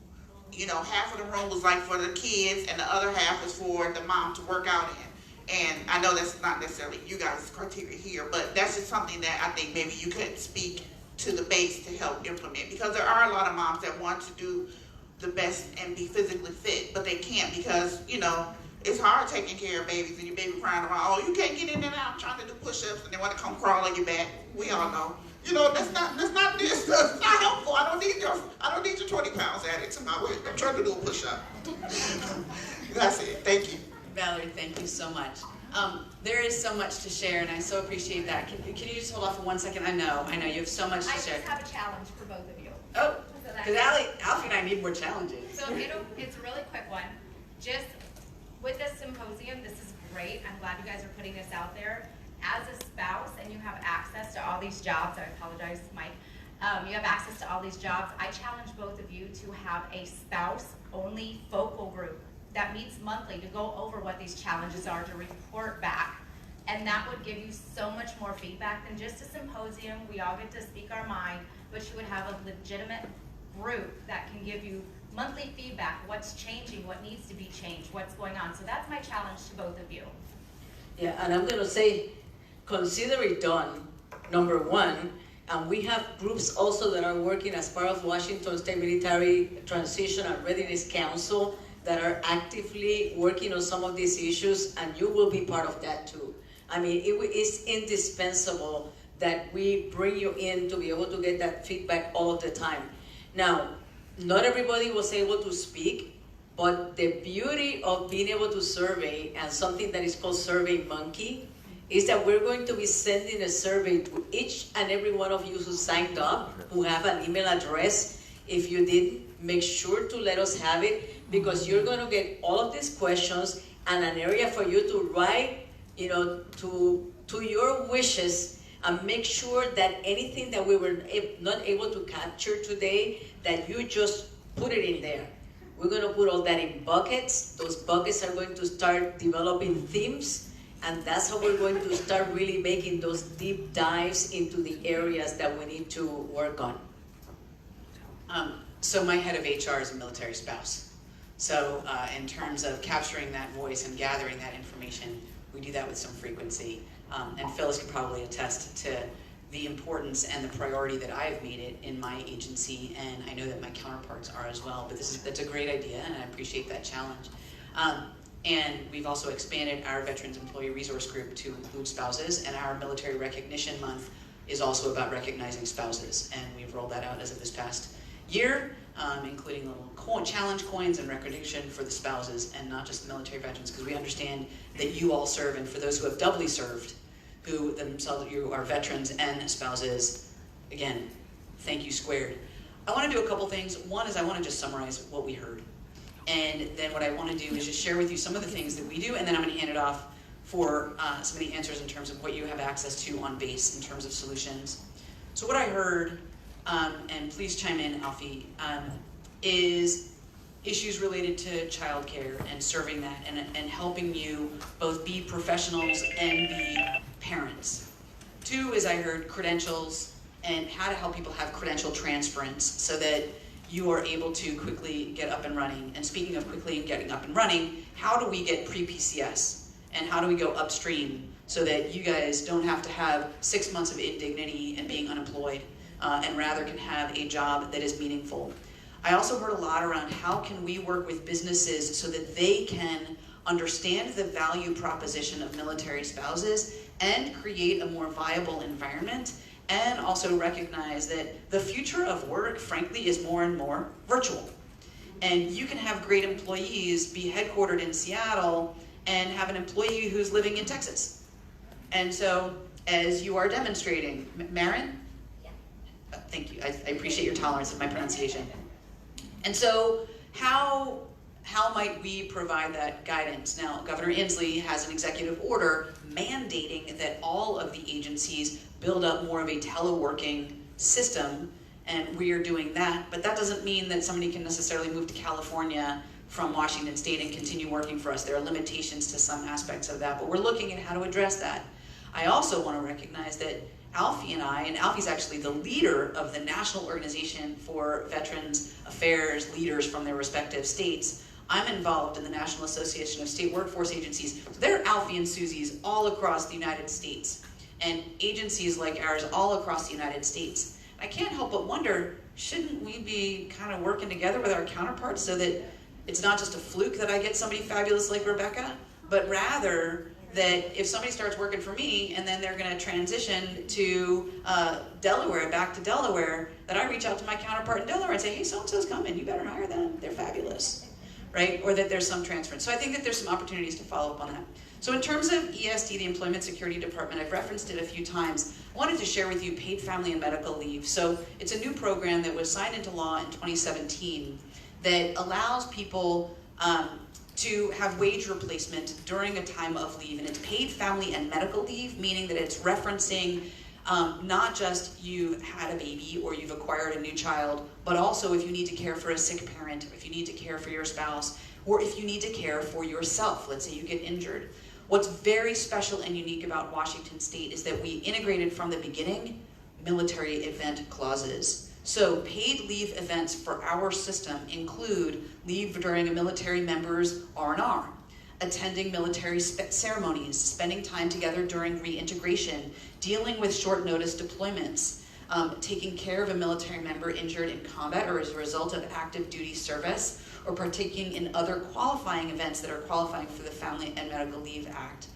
You know, half of the room was like for the kids and the other half was for the mom to work out in. And I know that's not necessarily you guys' criteria here, but that's just something that I think maybe you could speak to the base to help implement. Because there are a lot of moms that want to do the best and be physically fit, but they can't because, you know, it's hard taking care of babies and your baby crying around, oh, you can't get in and out trying to do push-ups and they want to come crawl on your back. We all know. You know, that's not helpful. I don't need your 20 pounds added to my weight. I'm trying to do a push-up. That's it. Thank you. Valerie, thank you so much. There is so much to share, and I so appreciate that. Can you just hold off for 1 second? I know you have so much to share. I just have a challenge for both of you. Oh, because Alfie and I need more challenges. So it's a really quick one. Just with this symposium, this is great. I'm glad you guys are putting this out there. As a spouse and you have access to all these jobs, I apologize, Mike, you have access to all these jobs, I challenge both of you to have a spouse-only focal group that meets monthly to go over what these challenges are, to report back. And that would give you so much more feedback than just a symposium. We all get to speak our mind, but you would have a legitimate group that can give you monthly feedback, what's changing, what needs to be changed, what's going on. So that's my challenge to both of you. Yeah, and I'm gonna say, consider it done, number one, and we have groups also that are working as part of Washington State Military Transition and Readiness Council that are actively working on some of these issues, and you will be part of that too. I mean, it's indispensable that we bring you in to be able to get that feedback all of the time. Now, not everybody was able to speak, but the beauty of being able to survey, and something that is called Survey Monkey, is that we're going to be sending a survey to each and every one of you who signed up, who have an email address. If you didn't, make sure to let us have it, because you're going to get all of these questions and an area for you to write, you know, to to your wishes and make sure that anything that we were not able to capture today, that you just put it in there. We're going to put all that in buckets. Those buckets are going to start developing themes, and that's how we're going to start really making those deep dives into the areas that we need to work on. So my head of HR is a military spouse. So in terms of capturing that voice and gathering that information, we do that with some frequency. And Phyllis can probably attest to the importance and the priority that I have made it in my agency, and I know that my counterparts are as well. But that's a great idea, and I appreciate that challenge. And we've also expanded our Veterans Employee Resource Group to include spouses, and our Military Recognition Month is also about recognizing spouses, and we've rolled that out as of this past year, including little challenge coins and recognition for the spouses and not just the military veterans, because we understand that you all serve, and for those who have doubly served, who themselves you are veterans and spouses, again, thank you squared. I want to do a couple things. One is I want to just summarize what we heard. And then what I want to do is just share with you some of the things that we do, and then I'm going to hand it off for some of the answers in terms of what you have access to on base in terms of solutions. So what I heard, and please chime in, Alfie, is issues related to childcare and serving that and helping you both be professionals and be parents. Two is I heard credentials and how to help people have credential transference so that you are able to quickly get up and running. And speaking of quickly and getting up and running, how do we get pre-PCS? And how do we go upstream so that you guys don't have to have 6 months of indignity and being unemployed, and rather can have a job that is meaningful? I also heard a lot around how can we work with businesses so that they can understand the value proposition of military spouses and create a more viable environment, and also recognize that the future of work, frankly, is more and more virtual. And you can have great employees be headquartered in Seattle and have an employee who's living in Texas. And so, as you are demonstrating, Marin? Yeah. Thank you. I appreciate your tolerance of my pronunciation. And so, how might we provide that guidance? Now, Governor Inslee has an executive order mandating that all of the agencies build up more of a teleworking system, and we are doing that. But that doesn't mean that somebody can necessarily move to California from Washington State and continue working for us. There are limitations to some aspects of that, but we're looking at how to address that. I also want to recognize that Alfie and I, and Alfie's actually the leader of the National Organization for Veterans Affairs leaders from their respective states. I'm involved in the National Association of State Workforce Agencies. So there are Alfie and Susie's all across the United States, and agencies like ours all across the United States. I can't help but wonder, shouldn't we be kind of working together with our counterparts so that it's not just a fluke that I get somebody fabulous like Rebecca, but rather that if somebody starts working for me and then they're going to transition to Delaware, back to Delaware, that I reach out to my counterpart in Delaware and say, hey, so-and-so's coming, you better hire them, they're fabulous, right? Or that there's some transference. So I think that there's some opportunities to follow up on that. So in terms of ESD, the Employment Security Department, I've referenced it a few times. I wanted to share with you paid family and medical leave. So it's a new program that was signed into law in 2017 that allows people to have wage replacement during a time of leave. And it's paid family and medical leave, meaning that it's referencing not just you've had a baby or you've acquired a new child, but also if you need to care for a sick parent, or if you need to care for your spouse, or if you need to care for yourself. Let's say you get injured. What's very special and unique about Washington State is that we integrated from the beginning military event clauses. So paid leave events for our system include leave during a military member's R&R, attending military ceremonies, spending time together during reintegration, dealing with short notice deployments, taking care of a military member injured in combat or as a result of active duty service, or partaking in other qualifying events that are qualifying for the Family and Medical Leave Act.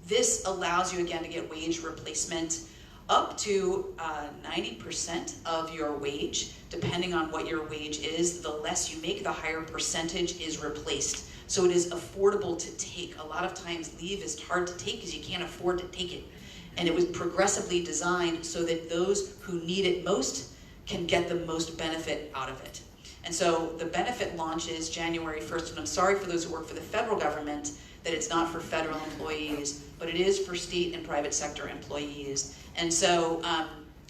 This allows you, again, to get wage replacement up to 90% of your wage. Depending on what your wage is, the less you make, the higher percentage is replaced. So it is affordable to take. A lot of times leave is hard to take because you can't afford to take it. And it was progressively designed so that those who need it most can get the most benefit out of it. And so the benefit launches January 1st, and I'm sorry for those who work for the federal government that it's not for federal employees, but it is for state and private sector employees. And so,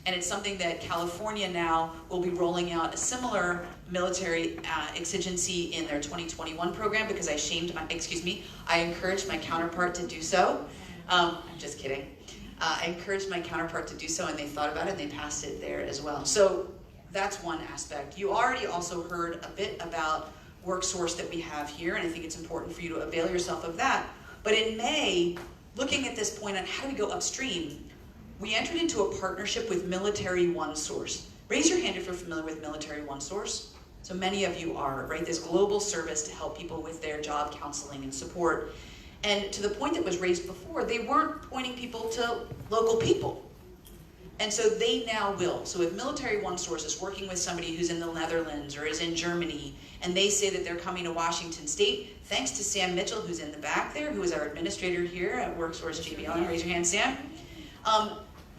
and it's something that California now will be rolling out a similar military exigency in their 2021 program, because I encouraged my counterpart to do so. I'm just kidding. I encouraged my counterpart to do so, and they thought about it and they passed it there as well. So that's one aspect. You already also heard a bit about WorkSource that we have here, and I think it's important for you to avail yourself of that. But in May, looking at this point on how do we go upstream, we entered into a partnership with Mliitary OneSource. Raise your hand if you're familiar with Mliitary OneSource. So many of you are, right? This global service to help people with their job counseling and support. And to the point that was raised before, they weren't pointing people to local people. And so they now will. So if Mliitary OneSource is working with somebody who's in the Netherlands or is in Germany, and they say that they're coming to Washington State, thanks to Sam Mitchell, who's in the back there, who is our administrator here at WorkSource JBLM. Raise your hand, Sam.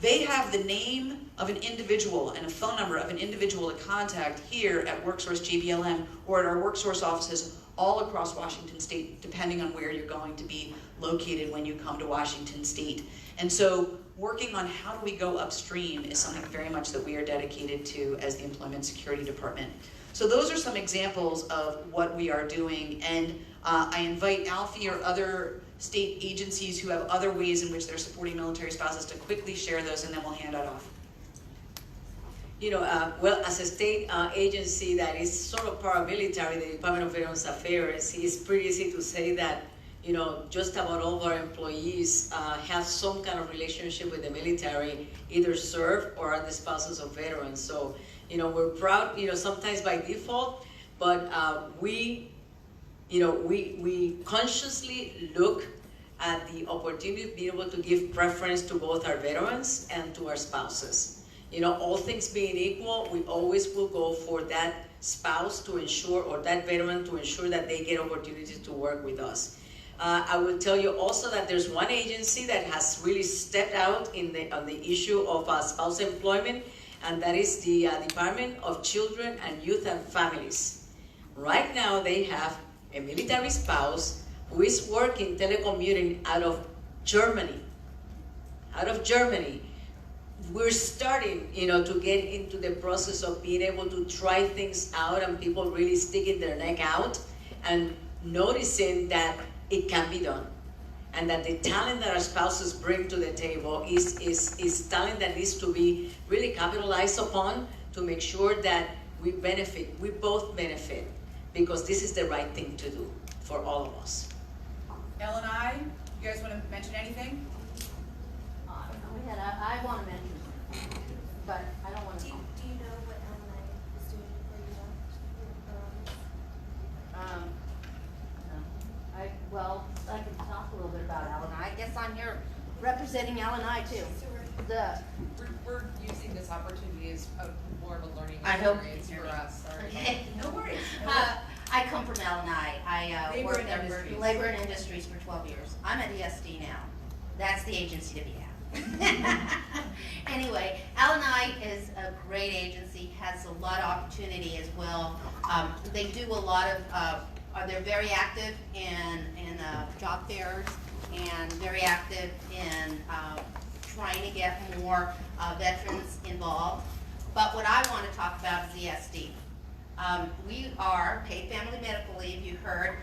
They have the name of an individual and a phone number of an individual to contact here at WorkSource JBLM or at our WorkSource offices all across Washington State, depending on where you're going to be located when you come to Washington State. And so working on how do we go upstream is something very much that we are dedicated to as the Employment Security Department. So those are some examples of what we are doing, and I invite Alfie or other state agencies who have other ways in which they're supporting military spouses to quickly share those, and then we'll hand it off. You know, well, as a state agency that is sort of paramilitary, the Department of Veterans Affairs, it's pretty easy to say that, you know, just about all of our employees have some kind of relationship with the military, either serve or are the spouses of veterans. So, you know, we're proud, you know, sometimes by default, but we consciously look at the opportunity to be able to give preference to both our veterans and to our spouses. You know, all things being equal, we always will go for that spouse to ensure, or that veteran to ensure that they get opportunities to work with us. I will tell you also that there's one agency that has really stepped out on the issue of spouse employment, and that is the Department of Children and Youth and Families. Right now they have a military spouse who is working telecommuting out of Germany. We're starting, you know, to get into the process of being able to try things out and people really sticking their neck out and noticing that it can be done. And that the talent that our spouses bring to the table is talent that needs to be really capitalized upon to make sure that we both benefit, because this is the right thing to do for all of us. Elle and I, you guys want to mention anything? I want to mention something, but I don't want to. Do you know what LNI is doing for you? Well, I can talk a little bit about LNI. I guess I'm here representing LNI too. We're using this opportunity as more of a learning I hope experience for us. Okay, no worries. I come from LNI. I worked in labor and industries for 12 years. I'm at ESD now. That's the agency to be at. Anyway, LNI is a great agency, has a lot of opportunity as well. They do a lot of, they're very active in job fairs and very active in trying to get more veterans involved. But what I want to talk about is ESD. We are paid family medical leave. You heard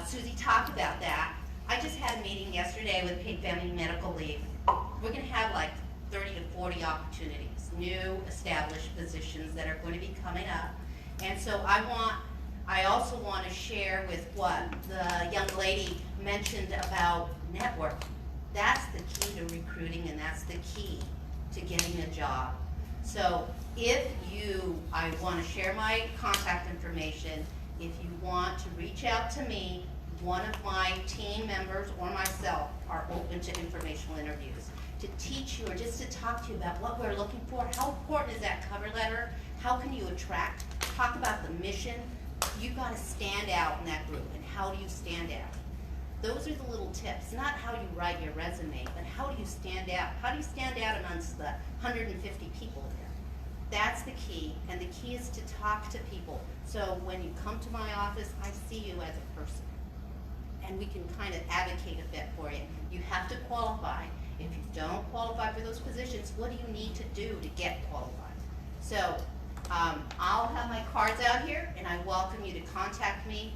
Susie talk about that. I just had a meeting yesterday with paid family medical leave. We're going to have like 30 to 40 opportunities, new established positions that are going to be coming up. And so I also want to share with what the young lady mentioned about network. That's the key to recruiting, and that's the key to getting a job. So I want to share my contact information. If you want to reach out to me, one of my team members or myself are open to informational interviews to teach you or just to talk to you about what we're looking for. How important is that cover letter? How can you attract? Talk about the mission. You've got to stand out in that group, and how do you stand out? Those are the little tips, not how you write your resume, but how do you stand out? How do you stand out amongst the 150 people there? That's the key, and the key is to talk to people. So when you come to my office, I see you as a person, and we can kind of advocate a bit for you. You have to qualify. If you don't qualify for those positions, what do you need to do to get qualified? So I'll have my cards out here, and I welcome you to contact me,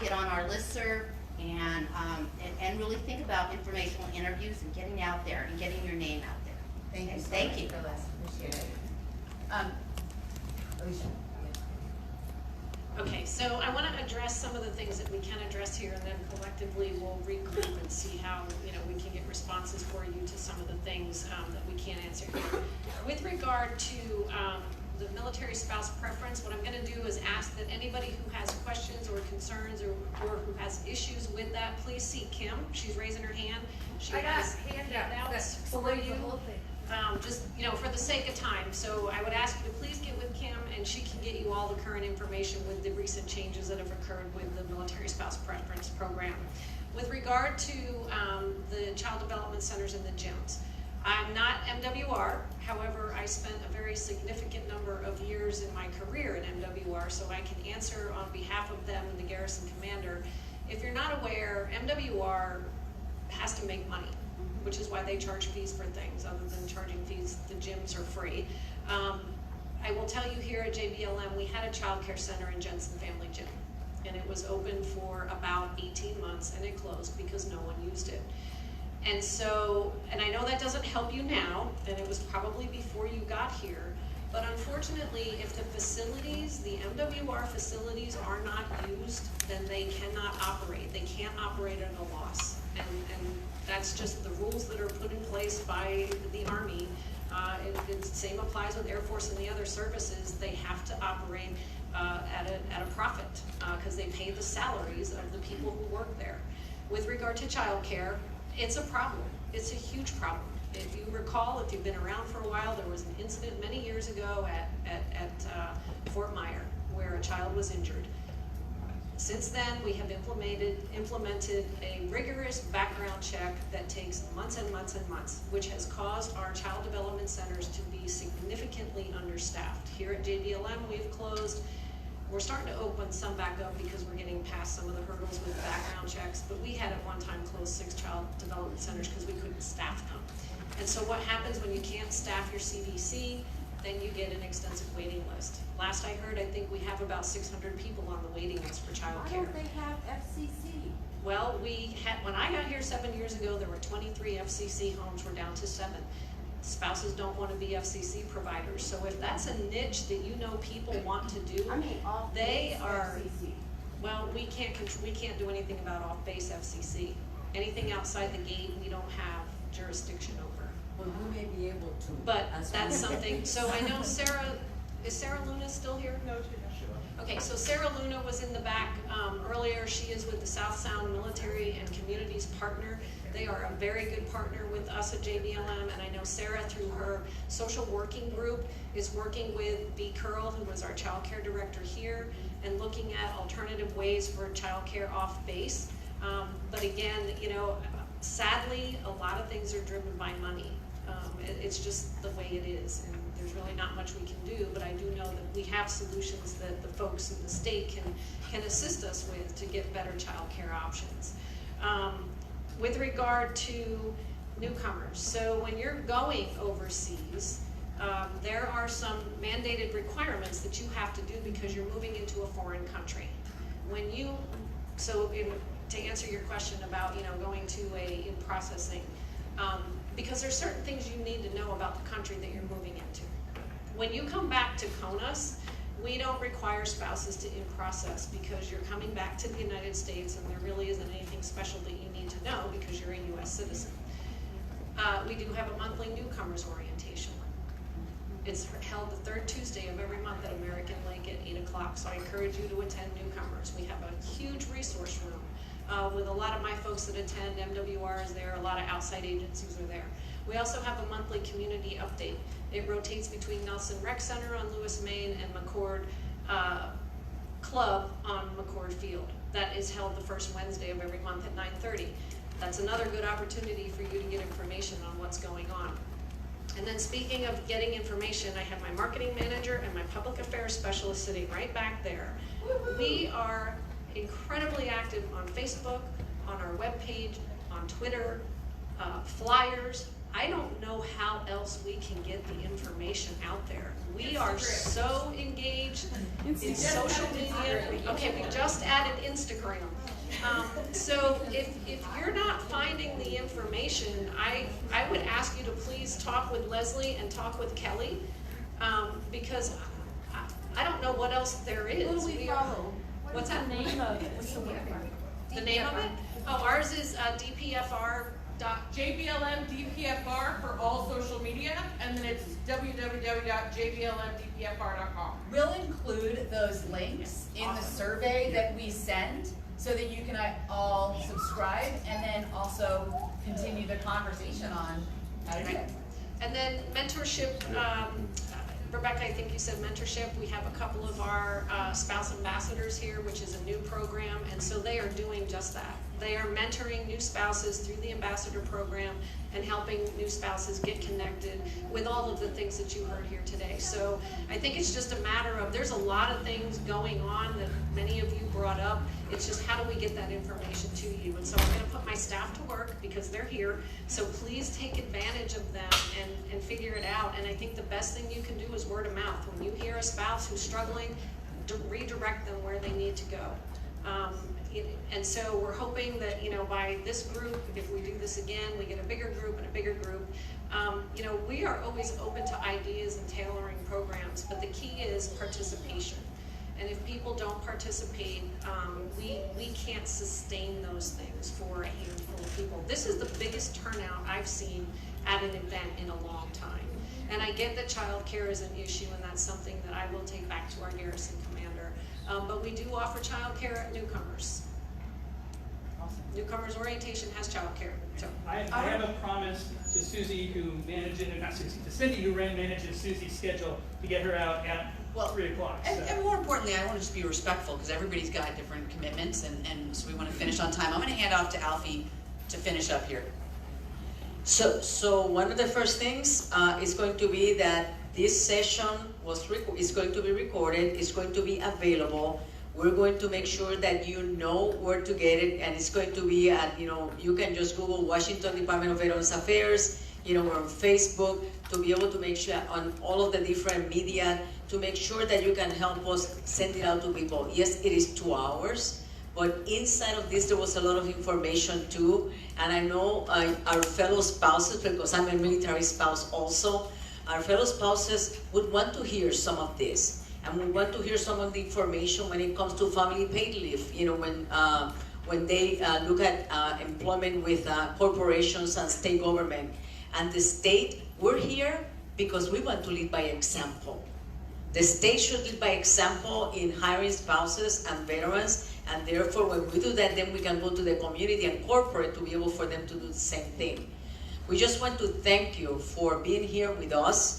get on our listserv, and really think about informational interviews and getting out there and getting your name out there. Thank you so Thank much you. for this. Appreciate it. Alicia. Okay, so I want to address some of the things that we can address here, and then collectively we'll regroup and see how, you know, we can get responses for you to some of the things that we can't answer here. With regard to the military spouse preference, what I'm going to do is ask that anybody who has questions or concerns or who has issues with that, please see Kim. She's raising her hand. She has handouts for you. Just, you know, for the sake of time. So I would ask you to please get with Kim, and she can get you all the current information with the recent changes that have occurred with the military spouse preference program. With regard to the child development centers and the gyms, I'm not MWR. However, I spent a very significant number of years in my career in MWR, so I can answer on behalf of them and the garrison commander. If you're not aware, MWR has to make money, which is why they charge fees for things. Other than charging fees, the gyms are free. I will tell you here at JBLM, we had a child care center in Jensen Family Gym, and it was open for about 18 months, and it closed because no one used it. And so, and I know that doesn't help you now, and it was probably before you got here, but unfortunately, if the facilities, the MWR facilities are not used, then they cannot operate. They can't operate at a loss. And that's just the rules that are put in place by the Army. The same applies with Air Force and the other services. They have to operate at a profit because they pay the salaries of the people who work there. With regard to child care, it's a problem. It's a huge problem. If you recall, if you've been around for a while, there was an incident many years ago at Fort Myer where a child was injured. Since then, we have implemented a rigorous background check that takes months and months and months, which has caused our child development centers to be significantly understaffed. Here at JDLM, we've closed. We're starting to open some back up because we're getting past some of the hurdles with background checks, but we had at one time closed 6 child development centers because we couldn't staff them. And so what happens when you can't staff your CDC? Then you get an extensive waiting list. Last I heard, I think we have about 600 people on the waiting list for child care. Why don't they have FCC? Well, when I got here 7 years ago, there were 23 FCC homes. We're down to 7. Spouses don't want to be FCC providers. So if that's a niche that you know people want to do, they are. FCC. Well, we can't do anything about off-base FCC. Anything outside the gate, we don't have jurisdiction over. Well, you may be able to. But that's something. So I know Sarah. Is Sarah Luna still here? No, she's not sure. Okay, so Sarah Luna was in the back earlier. She is with the South Sound Military and Communities Partner. They are a very good partner with us at JBLM, and I know Sarah, through her social working group, is working with B. Curl, who was our child care director here, and looking at alternative ways for child care off base. But again, you know, sadly, a lot of things are driven by money. It's just the way it is, and there's really not much we can do, but I do know that we have solutions that the folks in the state can assist us with to get better child care options. With regard to newcomers, so when you're going overseas, there are some mandated requirements that you have to do because you're moving into a foreign country. To answer your question about, you know, going to in processing, because there's certain things you need to know about the country that you're moving into. When you come back to CONUS, we don't require spouses to in-process because you're coming back to the United States and there really isn't anything special that you need to know because you're a U.S. citizen. We do have a monthly newcomers orientation. It's held the 3rd Tuesday of every month at American Lake at 8 o'clock, so I encourage you to attend newcomers. We have a huge resource room. With a lot of my folks that attend, MWR is there, a lot of outside agencies are there. We also have a monthly community update. It rotates between Nelson Rec Center on Lewis, Maine and McChord Club on McChord Field. That is held the first Wednesday of every month at 9:30. That's another good opportunity for you to get information on what's going on. And then speaking of getting information, I have my marketing manager and my public affairs specialist sitting right back there. We are incredibly active on Facebook, on our webpage, on Twitter, flyers. I don't know how else we can get the information out there. We are so engaged in social media. Okay, we just added Instagram. So if you're not finding the information, I would ask you to please talk with Leslie and talk with Kelly, because I don't know what else there is. Who do we follow? What's that? The name of it? What's the website? The name of it? Oh, ours is DPFR. JBLM DPFR for all social media, and then it's www.jblmdpfr.com. We'll include those links in the survey that we send so that you can all subscribe and then also continue the conversation on how to do it. And then mentorship, Rebecca, I think you said mentorship. We have a couple of our spouse ambassadors here, which is a new program, and so they are doing just that. They are mentoring new spouses through the ambassador program and helping new spouses get connected with all of the things that you heard here today. So I think it's just a matter of, there's a lot of things going on that many of you brought up. It's just how do we get that information to you? And so I'm going to put my staff to work because they're here. So please take advantage of them and figure it out. And I think the best thing you can do is word of mouth. When you hear a spouse who's struggling, redirect them where they need to go. And so we're hoping that, by this group, if we do this again, we get a bigger group and a bigger group. We are always open to ideas and tailoring programs, but the key is participation. And if people don't participate, we can't sustain those things for a handful of people. This is the biggest turnout I've seen at an event in a long time. And I get that child care is an issue, and that's something that I will take back to our garrison commander. But we do offer child care at newcomers. Newcomers orientation has child care. So I have a promise to Susie, who manages, not Susie, to Cindy, who manages Susie's schedule, to get her out at 3 o'clock. So. And more importantly, I want to just be respectful because everybody's got different commitments, and so we want to finish on time. I'm going to hand off to Alfie to finish up here. So one of the first things is going to be that this session is going to be recorded, it's going to be available. We're going to make sure that you know where to get it, and it's going to be at, you can just Google Washington Department of Veterans Affairs, we're on Facebook, to be able to make sure on all of the different media, to make sure that you can help us send it out to people. Yes, it is 2 hours, but inside of this there was a lot of information too, and I know our fellow spouses, because I'm a military spouse also, our fellow spouses would want to hear some of this. And we want to hear some of the information when it comes to family paid leave, when they look at employment with corporations and state government. And the state, we're here because we want to lead by example. The state should lead by example in hiring spouses and veterans, and therefore when we do that, then we can go to the community and corporate to be able for them to do the same thing. We just want to thank you for being here with us.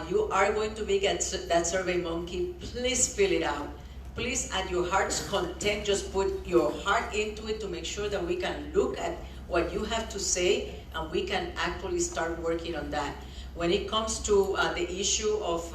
You are going to be at that Survey Monkey. Please fill it out. Please, at your heart's content, just put your heart into it to make sure that we can look at what you have to say and we can actually start working on that. When it comes to the issue of,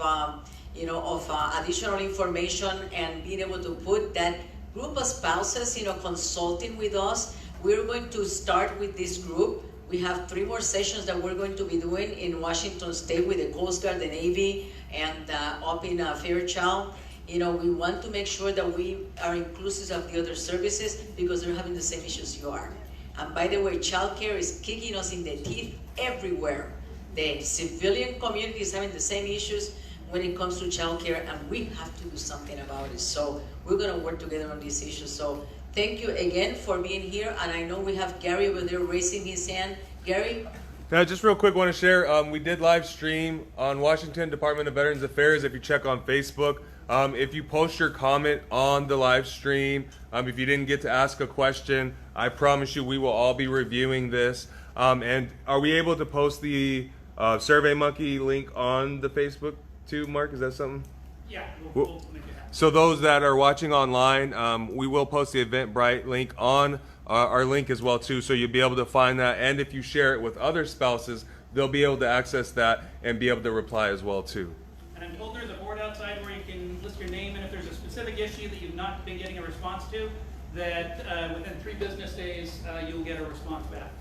additional information and being able to put that group of spouses, consulting with us, we're going to start with this group. We have 3 more sessions that we're going to be doing in Washington State with the Coast Guard, the Navy, and up in Fairchild. We want to make sure that we are inclusive of the other services because they're having the same issues you are. And by the way, child care is kicking us in the teeth everywhere. The civilian community is having the same issues when it comes to child care, and we have to do something about it. So we're going to work together on these issues. So thank you again for being here, and I know we have Gary over there raising his hand. Gary? Now, just real quick, want to share, we did live stream on Washington Department of Veterans Affairs. If you check on Facebook, if you post your comment on the live stream, if you didn't get to ask a question, I promise you we will all be reviewing this. And are we able to post the Survey Monkey link on the Facebook too, Mark? Is that something? Yeah, we'll make it happen. So those that are watching online, we will post the Eventbrite link on our link as well too, so you'll be able to find that. And if you share it with other spouses, they'll be able to access that and be able to reply as well too. And I'm told there's a board outside where you can list your name, and if there's a specific issue that you've not been getting a response to, that within 3 business days, you'll get a response back.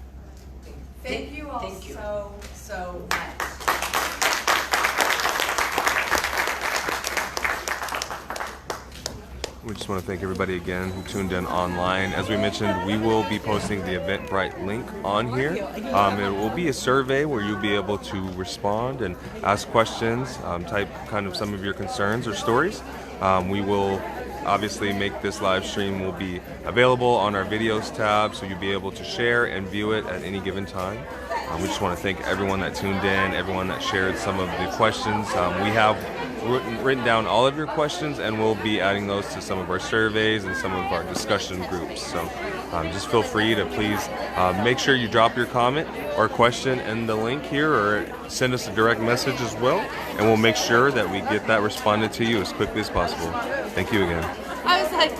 Thank you all so much. We just want to thank everybody again who tuned in online. As we mentioned, we will be posting the Eventbrite link on here. It will be a survey where you'll be able to respond and ask questions, type kind of some of your concerns or stories. We will obviously make this live stream will be available on our videos tab, so you'll be able to share and view it at any given time. We just want to thank everyone that tuned in, everyone that shared some of the questions. We have written down all of your questions, and we'll be adding those to some of our surveys and some of our discussion groups. So just feel free to please make sure you drop your comment or question in the link here, or send us a direct message as well, and we'll make sure that we get that responded to you as quickly as possible. Thank you again. I was like,